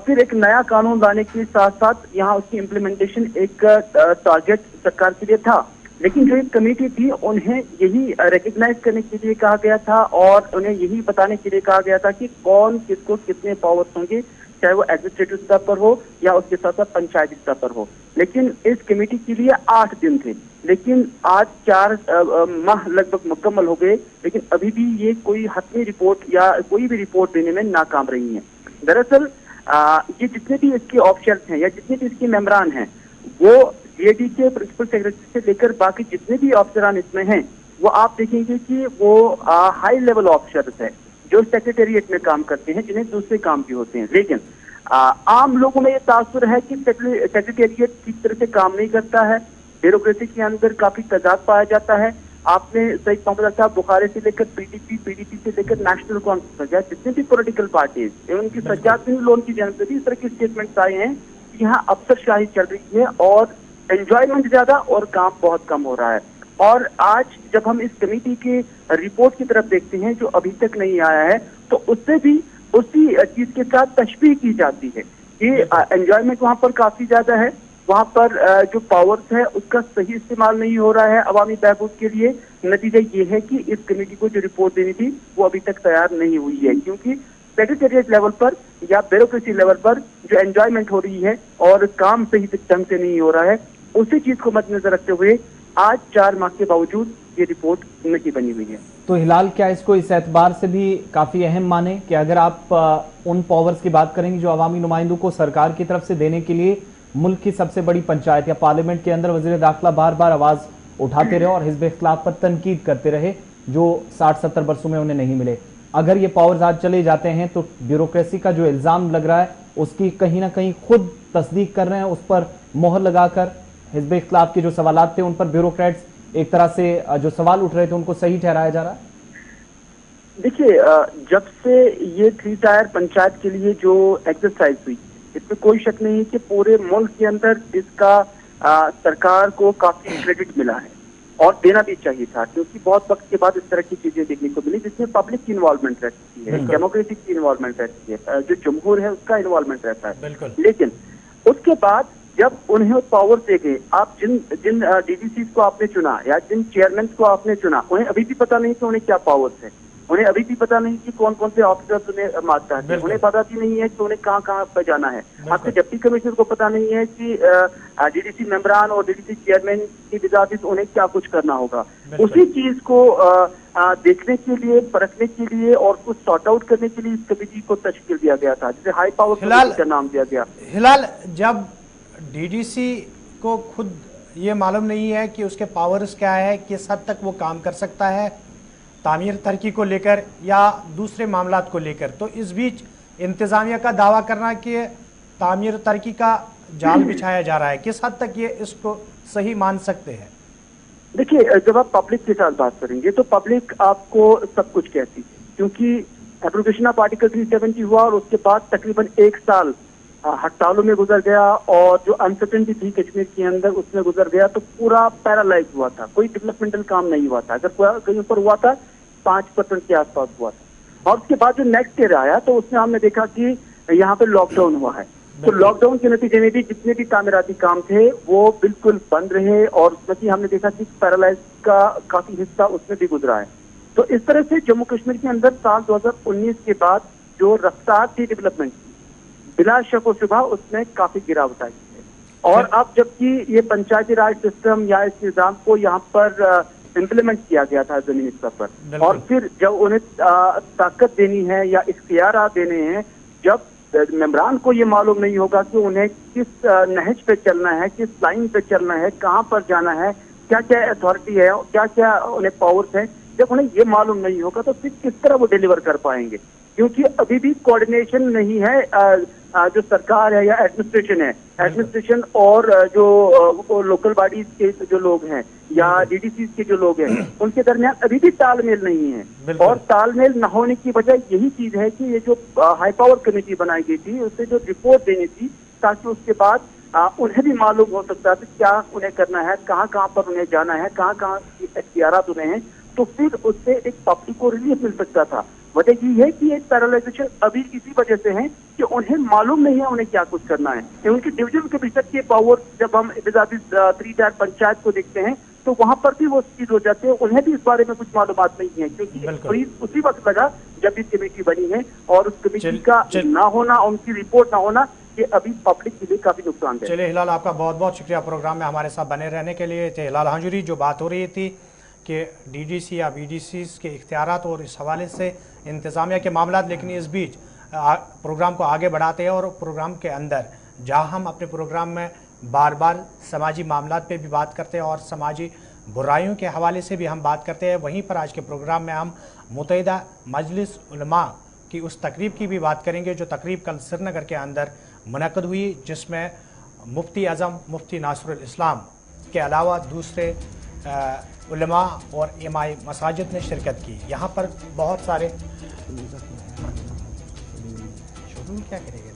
फिर एक नया कानून लाने के साथ साथ यहाँ उसकी इम्प्लीमेंटेशन एक टारगेट सरकार के लिए था। लेकिन जो एक कमेटी थी उन्हें यही रिकग्नाइज करने के लिए कहा गया था और उन्हें यही बताने के लिए कहा गया था कि कौन किसको कितने पावर्स होंगे, चाहे वो एडमिनिस्ट्रेटिव स्तर पर हो या उसके साथ साथ पंचायती स्तर पर हो। लेकिन इस कमेटी के लिए 8 दिन थे, लेकिन आज 4 माह लगभग मुकम्मल हो गए, लेकिन अभी भी ये कोई हतमी रिपोर्ट या कोई भी रिपोर्ट देने में नाकाम रही है। दरअसल ये जितने भी इसके ऑफिसर्स हैं या जितने भी इसके मेंबरान हैं, वो जेडी के प्रिंसिपल सेक्रेटरी से लेकर बाकी जितने भी ऑफिसरान इसमें हैं, वो आप देखेंगे कि वो हाई लेवल ऑफिसर्स हैं जो सेक्रेटेरिएट में काम करते हैं, जिन्हें दूसरे काम भी होते हैं। लेकिन आम लोगों में ये तासुर है कि सेक्रेटेरिएट ठीक तरह से काम नहीं करता है, ब्यूरोक्रेसी के अंदर काफी तजाद पाया जाता है। आपने सही मोहम्मद साहब बुखारे से लेकर पीडीपी से लेकर नेशनल कॉन्फ्रेंस, जितने भी पॉलिटिकल पार्टीज उनकी सज्जाद लोन की जानब से भी इस तरह के स्टेटमेंट्स आए हैं कि यहाँ अफसरशाही चल रही है और एंजॉयमेंट ज्यादा और काम बहुत कम हो रहा है। और आज जब हम इस कमेटी के रिपोर्ट की तरफ देखते हैं जो अभी तक नहीं आया है, तो उससे भी उसी चीज के साथ तशबीह की जाती है कि एंजॉयमेंट वहां पर काफी ज्यादा है, वहां पर जो पावर्स है उसका सही इस्तेमाल नहीं हो रहा है अवामी बहबूद के लिए। नतीजा ये है कि इस कमेटी को जो रिपोर्ट देनी थी वो अभी तक तैयार नहीं हुई है, क्योंकि सेक्रेटेरिएट लेवल पर या ब्यूरोक्रेसी लेवल पर जो एंजॉयमेंट हो रही है और काम सही ढंग से नहीं हो रहा है, उसी चीज को मद्देनजर रखते हुए आज 4 माह के बावजूद ये रिपोर्ट नहीं बनी हुई है। तो हिलाल, क्या इसको इस एतबार से भी काफी अहम माने कि अगर आप उन पावर्स की बात करेंगे जो अवामी नुमाइंदों को सरकार की तरफ से देने के लिए मुल्क की सबसे बड़ी पंचायत या पार्लियामेंट के अंदर वजीर दाखिला बार बार आवाज उठाते रहे और हिज़्ब इख्तिलाफ पर तनकीद करते रहे जो 60-70 वर्षों में उन्हें नहीं मिले। अगर ये पावर्स आज चले जाते हैं तो ब्यूरोक्रेसी का जो इल्जाम लग रहा है उसकी कहीं ना कहीं खुद तस्दीक कर रहे हैं, उस पर मोहर लगाकर हिज़्ब इख्तिलाफ के जो सवालात थे उन पर ब्यूरोक्रेट्स एक तरह से जो सवाल उठ रहे थे उनको सही ठहराया जा रहा है। देखिए, जब से ये 3 टायर पंचायत के लिए जो एक्सरसाइज हुई, इसमें कोई शक नहीं है कि पूरे मुल्क के अंदर इसका सरकार को काफी क्रेडिट मिला है और देना भी चाहिए था, क्योंकि बहुत वक्त के बाद इस तरह की चीजें देखने को मिली जिसमें पब्लिक की इन्वॉल्वमेंट रहती है, डेमोक्रेसी की इन्वॉल्वमेंट रहती है, जो जमहूर है उसका इन्वॉल्वमेंट रहता है। लेकिन उसके बाद जब उन्हें पावर दे गए, आप जिन डीडीसी को आपने चुना या जिन चेयरमैन को आपने चुना, उन्हें अभी भी पता नहीं कि उन्हें क्या पावर्स है, उन्हें अभी भी पता नहीं कि कौन कौन से ऑफिसर्स उन्हें मारता है, उन्हें पता भी नहीं है कि उन्हें कहाँ कहाँ पर जाना है। आपके डिप्टी कमिश्नर को पता नहीं है कि डीडीसी मेंबरान और डीडीसी चेयरमैन की बिजात उन्हें क्या कुछ करना होगा। उसी चीज को देखने के लिए, परखने के लिए और कुछ सॉर्ट आउट करने के लिए इस कमेटी को तश्कील दिया गया था, जिसे हाई पावर कमेटी का नाम दिया गया। हिलाल, जब डीडीसी को खुद ये मालूम नहीं है कि उसके पावर्स क्या है, किस हद तक वो काम कर सकता है तामीर तरक्की को लेकर या दूसरे मामलात को लेकर, तो इस बीच इंतजामिया का दावा करना कि तामीर तरक्की का जाल बिछाया जा रहा है, किस हद तक ये इसको सही मान सकते हैं? देखिए, जब आप पब्लिक के साथ बात करेंगे तो पब्लिक आपको सब कुछ कहती है, क्योंकि एप्लीकेशन ऑफ आर्टिकल 370 हुआ और उसके बाद तकरीबन 1 साल हड़तालों में गुजर गया और जो अनसर्टेनिटी थी कश्मीर के अंदर उसमें गुजर गया, तो पूरा पैरालाइज हुआ था, कोई डेवलपमेंटल काम नहीं हुआ था। अगर कहीं पर हुआ था 5% के आसपास हुआ था। और उसके बाद जो नेक्स्ट ईयर आया तो उसमें हमने देखा कि यहाँ पे लॉकडाउन हुआ है, तो लॉकडाउन के नतीजे में भी जितने भी तामीराती काम थे वो बिल्कुल बंद रहे और उसमें भी हमने देखा कि पैरालाइज का काफी हिस्सा उसमें भी गुजरा है। तो इस तरह से जम्मू कश्मीर के अंदर साल 2019 के बाद जो रफ्तार थी डेवलपमेंट की, बिला शक व शुबा उसमें काफी गिरावट आई है। और अब जबकि ये पंचायती राज सिस्टम या इस निजाम को यहाँ पर इम्प्लीमेंट किया गया था जमीनी स्तर पर, और फिर जब उन्हें ताकत देनी है या इख्तियार देने हैं, जब मेंबरान को ये मालूम नहीं होगा कि उन्हें किस नहज पे चलना है, किस लाइन पे चलना है, कहाँ पर जाना है, क्या क्या अथॉरिटी है, क्या क्या उन्हें पावर्स है, जब उन्हें ये मालूम नहीं होगा तो फिर किस तरह वो डिलीवर कर पाएंगे? क्योंकि अभी भी कोऑर्डिनेशन नहीं है। जो सरकार है या एडमिनिस्ट्रेशन है, एडमिनिस्ट्रेशन और जो लोकल बॉडीज के जो लोग हैं या डीडीसी के जो लोग हैं उनके दरमियान अभी भी तालमेल नहीं है। और तालमेल न होने की वजह यही चीज है कि ये जो हाई पावर कमेटी बनाई गई थी उससे जो रिपोर्ट देनी थी, ताकि उसके बाद उन्हें भी मालूम हो सकता था क्या उन्हें करना है, कहाँ कहाँ पर उन्हें जाना है, कहाँ कहाँ इख्तियारात उन्हें हैं, तो फिर उससे एक पब्लिक को रिलीफ मिल सकता था। वजह यही है कि एक पैरालाइजेशन अभी इसी वजह से है कि उन्हें मालूम नहीं है उन्हें क्या कुछ करना है। उनकी डिवीजन कमिश्नर के पावर जब हम 3 टायर पंचायत को देखते हैं तो वहां पर भी वो चीज हो जाती है, उन्हें भी इस बारे में कुछ मालूमात नहीं है, क्योंकि उसी वक्त लगा जब इस कमेटी बनी है और उस कमेटी का ना होना, उनकी रिपोर्ट ना होना, ये अभी पब्लिक के लिए काफी नुकसान है। चलिए हिलाल, आपका बहुत बहुत शुक्रिया प्रोग्राम में हमारे साथ बने रहने के लिए। हिलाल हांजुरी, जो बात हो रही थी कि डीडीसी या बीडीसी के इख्तियारात और इस हवाले से इंतज़ामिया के मामला, लेकिन इस बीच प्रोग्राम को आगे बढ़ाते हैं और प्रोग्राम के अंदर जहां हम अपने प्रोग्राम में बार बार समाजी मामलात पे भी बात करते हैं और समाजी बुराइयों के हवाले से भी हम बात करते हैं, वहीं पर आज के प्रोग्राम में हम मुत्तहिदा मजलिस उलमा की उस तकरीब की भी बात करेंगे जो तकरीब कल श्रीनगर के अंदर मुनक़द हुई, जिसमें मुफ्ती आज़म मुफ्ती नासिरुल इस्लाम के अलावा दूसरे उलमा और इमाम मसाजिद ने शिरकत की। यहाँ पर बहुत सारे क्या करेगा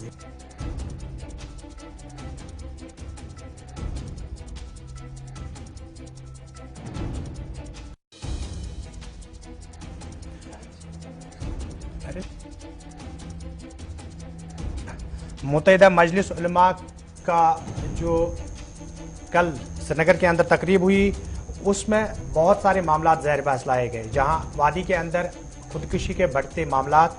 मुत्तहिदा मजलिस उलमा का जो कल श्रीनगर के अंदर तकरीब हुई उसमें बहुत सारे मामलात ज़हर बहस लाए गए, जहां वादी के अंदर खुदकुशी के बढ़ते मामलात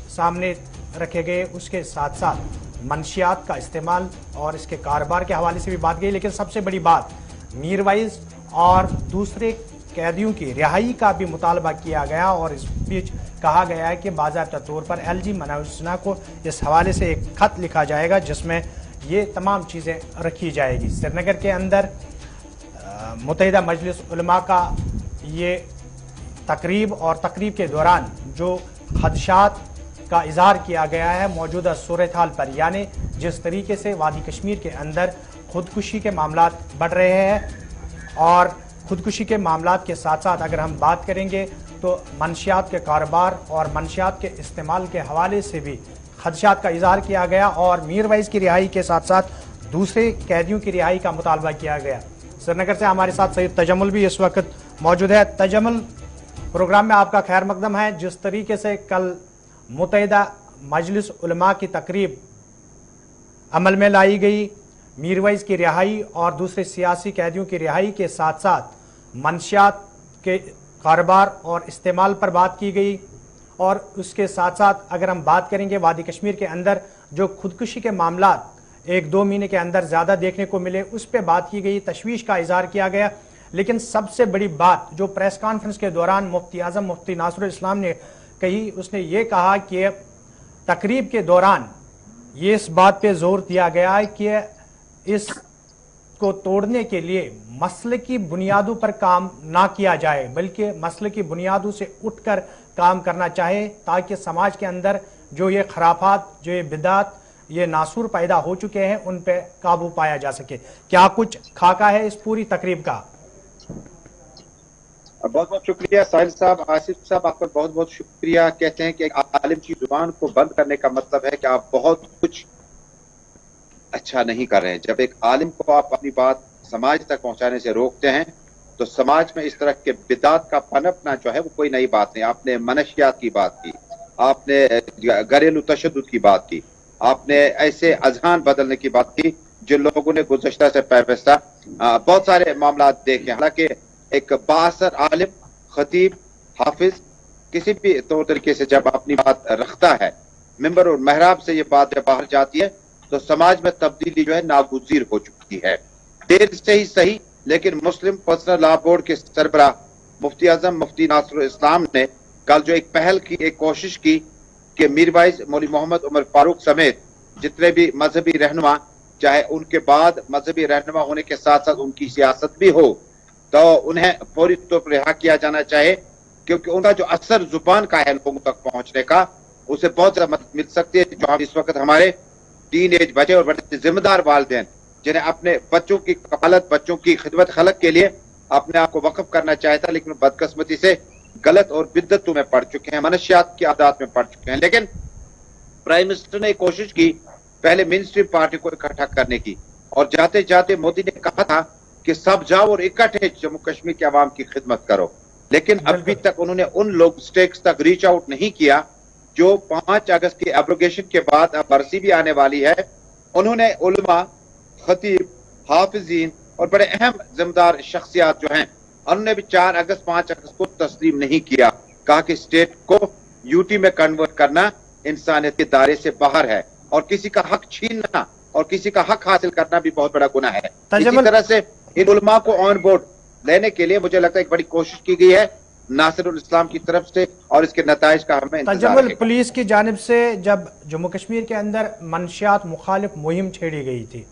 सामने रखे गए, उसके साथ साथ मंशियात का इस्तेमाल और इसके कारोबार के हवाले से भी बात गई। लेकिन सबसे बड़ी बात मीरवाइज और दूसरे कैदियों की रिहाई का भी मुतालबा किया गया और इस बीच कहा गया है कि बाज़ाब्ता तौर पर LG मनाउसना को इस हवाले से एक खत लिखा जाएगा जिसमें ये तमाम चीज़ें रखी जाएगी। श्रीनगर के अंदर मुत्तहिदा मजलिस उलमा का ये तकरीब और तकरीब के दौरान जो खदशात का इजहार किया गया है मौजूदा सूरत हाल पर, यानी जिस तरीके से वादी कश्मीर के अंदर खुदकुशी के मामलात बढ़ रहे हैं और खुदकुशी के मामलात के साथ साथ अगर हम बात करेंगे तो मंशियात के कारोबार और मंशियात के इस्तेमाल के हवाले से भी खदशात का इजहार किया गया और मीरवैस की रिहाई के साथ साथ दूसरे कैदियों की रिहाई का मुतालबा किया गया। श्रीनगर से हमारे साथ सैयद तजम्मुल भी इस वक्त मौजूद है। तजम्मुल, प्रोग्राम में आपका खैर मकदम है। जिस तरीके से कल मुत्तहिदा मजलिस उलमा की तकरीब अमल में लाई गई, मीरवैस की रिहाई और दूसरे सियासी कैदियों की रिहाई के साथ साथ मंशियात के कारोबार और इस्तेमाल पर बात की गई और उसके साथ साथ अगर हम बात करेंगे वादी कश्मीर के अंदर जो खुदकुशी के मामलात 1-2 महीने के अंदर ज़्यादा देखने को मिले उस पर बात की गई, तशवीश का इजहार किया गया। लेकिन सबसे बड़ी बात जो प्रेस कॉन्फ्रेंस के दौरान मुफ्ती आज़म मुफ्ती नासरुल इस्लाम ने कही, उसने ये कहा कि तकरीब के दौरान ये इस बात पे जोर दिया गया है कि इस को तोड़ने के लिए मसले की बुनियादों पर काम ना किया जाए बल्कि मसले की बुनियादों से उठकर काम करना चाहे ताकि समाज के अंदर जो ये खराफात, जो ये बिदात, ये नासूर पैदा हो चुके हैं उन पे काबू पाया जा सके। क्या कुछ खाका है इस पूरी तकरीब का? बहुत बहुत शुक्रिया साहिल साहब। आसिफ साहब, आपका बहुत बहुत शुक्रिया। कहते हैं कि एक आलिम की जुबान को बंद करने का मतलब है कि आप बहुत कुछ अच्छा नहीं कर रहे हैं। जब एक आलिम को आप अपनी बात समाज तक पहुंचाने से रोकते हैं तो समाज में इस तरह के बिदात का पनपना जो है वो कोई नई बात नहीं। आपने मनशियात की बात की, आपने घरेलू तशद्दुद की बात की, आपने ऐसे अजहान बदलने की बात की जो लोगों ने गुज़श्ता से पैबस्ता बहुत सारे मामला देखे। हालांकि एक बाअसर आलिम, खतीब, हाफिज किसी भी तौर तरीके से जब अपनी बात रखता है, मिंबर और महराब से ये बात जब बाहर जाती है तो समाज में तब्दीली जो है नागुज़ीर हो चुकी है। देर से ही सही, लेकिन मुस्लिम पर्सनल लॉ बोर्ड के सरबराह मुफ्ती आज़म मुफ्ती नासरुल इस्लाम ने कल जो एक पहल की, एक कोशिश की कि मीरवैस, मौलवी मोहम्मद उमर फारूक समेत जितने भी मजहबी रहनुमा, चाहे उनके बाद मजहबी रहनुमा होने के साथ साथ उनकी सियासत भी हो, तो उन्हें फौरी तौर पर रिहा किया जाना चाहिए, क्योंकि उनका जो असर जुबान का है लोगों तक पहुंचने का, उसे बहुत ज्यादा मदद मिल सकती है। जो इस वक्त हमारे टीन एज बच्चे और बड़े जिम्मेदार वालिदैन जिन्हें अपने बच्चों की कफालत, बच्चों की खिदमत खलक के लिए अपने आप को वक्फ करना चाहता, लेकिन बदकिस्मती से गलत और बिद्दतों में पड़ चुके हैं, मनशियात की आदात में पड़ चुके हैं। लेकिन प्राइम मिनिस्टर ने कोशिश की पहले मेन स्ट्रीम पार्टी को इकट्ठा करने की, और जाते जाते मोदी ने कहा था कि सब जाओ और इकट्ठे जम्मू कश्मीर के अवाम की खिदमत करो। लेकिन अभी तक उन्होंने उन लोग स्टेक्स तक रीच आउट नहीं किया जो 5 अगस्त के एब्रोगेशन के बाद अब बरसी भी आने वाली है। उन्होंने उलमा, खतीब, हाफिजीन और बड़े अहम जिम्मेदार शख्सियात जो हैं, उन्होंने भी 4 अगस्त 5 अगस्त को तस्लीम नहीं किया। कहा कि स्टेट को यूटी में कन्वर्ट करना इंसानियत के दायरे से बाहर है और किसी का हक छीनना और किसी का हक हासिल करना भी बहुत बड़ा गुनाह है। इसी तरह से इन उलमा को ऑन बोर्ड लेने के लिए मुझे लगता है एक बड़ी कोशिश की गई है नासिरुल इस्लाम की तरफ से, और इसके नताइज का हमें इंतजार है। पुलिस की जानिब से जब जम्मू कश्मीर के अंदर मंशियात मुखालिफ मुहिम छेड़ी गई थी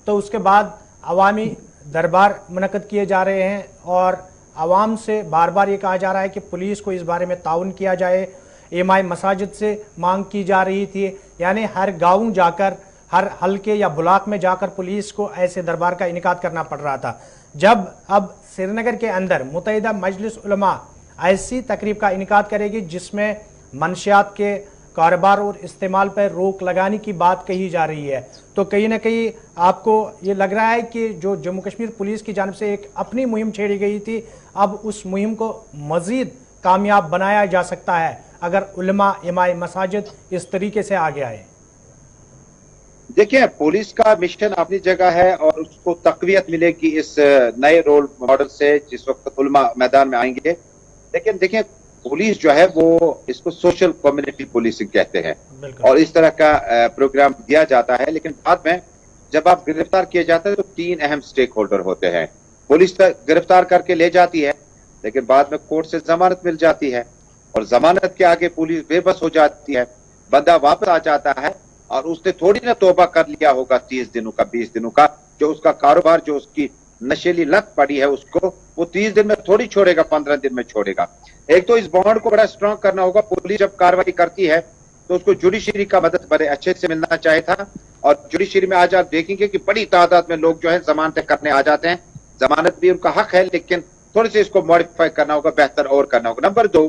तो उसके बाद अवामी दरबार मुनक़द किए जा रहे हैं और आवाम से बार बार ये कहा जा रहा है कि पुलिस को इस बारे में ताउन किया जाए। इमाम मसाजिद से मांग की जा रही थी, यानी हर गाँव जाकर, हर हल्के या ब्लॉक में जाकर पुलिस को ऐसे दरबार का इनेकाद करना पड़ रहा था। जब अब श्रीनगर के अंदर मुत्तहिदा मजलिस उलमा ऐसी तकरीब का इनेकाद करेगी जिसमें मंशियात के कारोबार और इस्तेमाल पर रोक लगाने की बात कही जा रही है, तो कहीं ना कहीं आपको ये लग रहा है कि जो जम्मू कश्मीर पुलिस की जानिब से एक अपनी मुहिम छेड़ी गई थी, अब उस मुहिम को मजीद कामयाब बनाया जा सकता है अगर उलमा, इमाम मसाजिद इस तरीके से आगे आए? देखिए, पुलिस का मिशन अपनी जगह है और उसको तकवीयत मिलेगी इस नए रोल मॉडल से जिस वक्त उलमा मैदान में आएंगे। लेकिन देखिए, पुलिस जो है वो इसको सोशल कम्युनिटी पुलिसिंग कहते हैं और इस तरह का प्रोग्राम दिया जाता है। लेकिन बाद में जब आप गिरफ्तार किए जाते हैं तो 3 अहम स्टेक होल्डर होते हैं। पुलिस तक गिरफ्तार करके ले जाती है, लेकिन बाद में कोर्ट से जमानत मिल जाती है और जमानत के आगे पुलिस बेबस हो जाती है। बंदा वापस आ जाता है और उसने थोड़ी ना तौबा कर लिया होगा 30 दिनों का, 20 दिनों का, जो उसका कारोबार, जो उसकी नशेली लत पड़ी है उसको, वो 30 दिन में थोड़ी छोड़ेगा, 15 दिन में छोड़ेगा। एक तो इस बॉन्ड को बड़ा स्ट्रांग करना होगा। पुलिस जब कार्रवाई करती है तो उसको जुडिशरी का मदद बड़े अच्छे से मिलना चाहिए था, और जुडिशरी में आज आप देखेंगे कि बड़ी तादाद में लोग जो है जमानतें करने आ जाते हैं। जमानत भी उनका हक है, लेकिन थोड़े से इसको मॉडिफाई करना होगा, बेहतर और करना होगा। नंबर 2,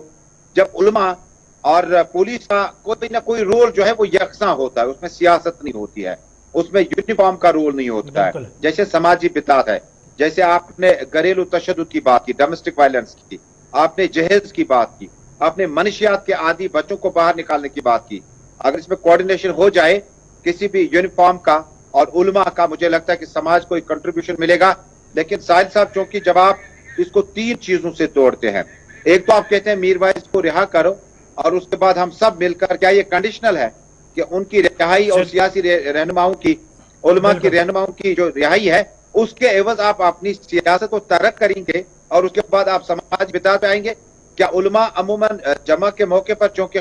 जब उलमा और पुलिस का कोई ना कोई रोल जो है वो यकसा होता है, उसमें सियासत नहीं होती है, उसमें यूनिफॉर्म का रोल नहीं होता है। जैसे समाजी बितात है, जैसे आपने घरेलू तशद्दुद की बात की, डोमेस्टिक वायलेंस की, आपने जहेज की बात की, आपने मनशियात के आदि बच्चों को बाहर निकालने की बात की। अगर इसमें कोऑर्डिनेशन हो जाए किसी भी यूनिफॉर्म का और उलमा का, मुझे लगता है कि समाज को एक कंट्रीब्यूशन मिलेगा। लेकिन साहिल साहब, चूंकि जब आप इसको 3 चीजों से तोड़ते हैं, एक तो आप कहते हैं मीरवाइज को रिहा करो, और उसके बाद हम सब मिलकर, क्या ये कंडीशनल है कि उनकी रिहाई और सियासी रहनुमाओं की, उलमा की रहनुमाओं की जो रिहाई है, उसके एवज आप अपनी सियासत को तरक करेंगे और उसके बाद आप समाज बिता पे आएंगे? क्या उलमा अमूमन जमा के मौके पर, चूंकि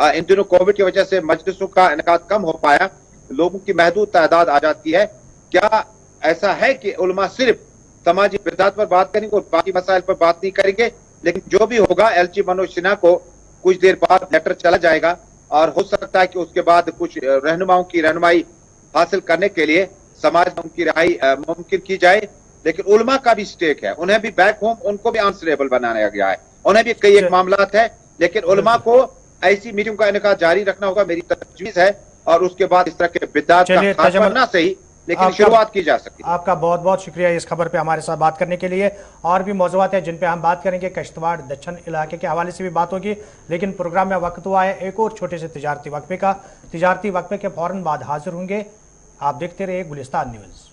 इन दिनों कोविड की वजह से मजलिसों का इनकाद कम हो पाया, लोगों की महदूद तादाद आ जाती है, क्या ऐसा है कि उलमा सिर्फ समाजी बिदात पर बात करेंगे और बाकी मसाइल पर बात नहीं करेंगे? लेकिन जो भी होगा, एलची मनोज सिन्हा को कुछ देर बाद लेटर चला जाएगा, और हो सकता है कि उसके बाद कुछ रहनुमाओं की रहनुमाई हासिल करने के लिए समाज में उनकी रिहाई मुमकिन की जाए। लेकिन उलमा का भी स्टेक है, उन्हें भी बैक होम, उनको भी आंसरेबल बनाया गया है, उन्हें भी कई एक मामलात है। लेकिन उलमा को ऐसी मीटिंग का इनका जारी रखना होगा, मेरी तजवीज है, और उसके बाद इस तरह के बिदात का खात्मा ना सही, लेकिन शुरुआत की जा सकती है। आपका बहुत बहुत शुक्रिया इस खबर पे हमारे साथ बात करने के लिए। और भी मौजूद है जिन पे हम बात करेंगे, किश्तवाड़ दक्षिण इलाके के हवाले से भी बात होगी, लेकिन प्रोग्राम में वक्त हुआ है एक और छोटे से तिजारती वक्फे का। तिजारती वक्फे के फौरन बाद हाजिर होंगे। आप देखते रहिए गुलिस्तान न्यूज़।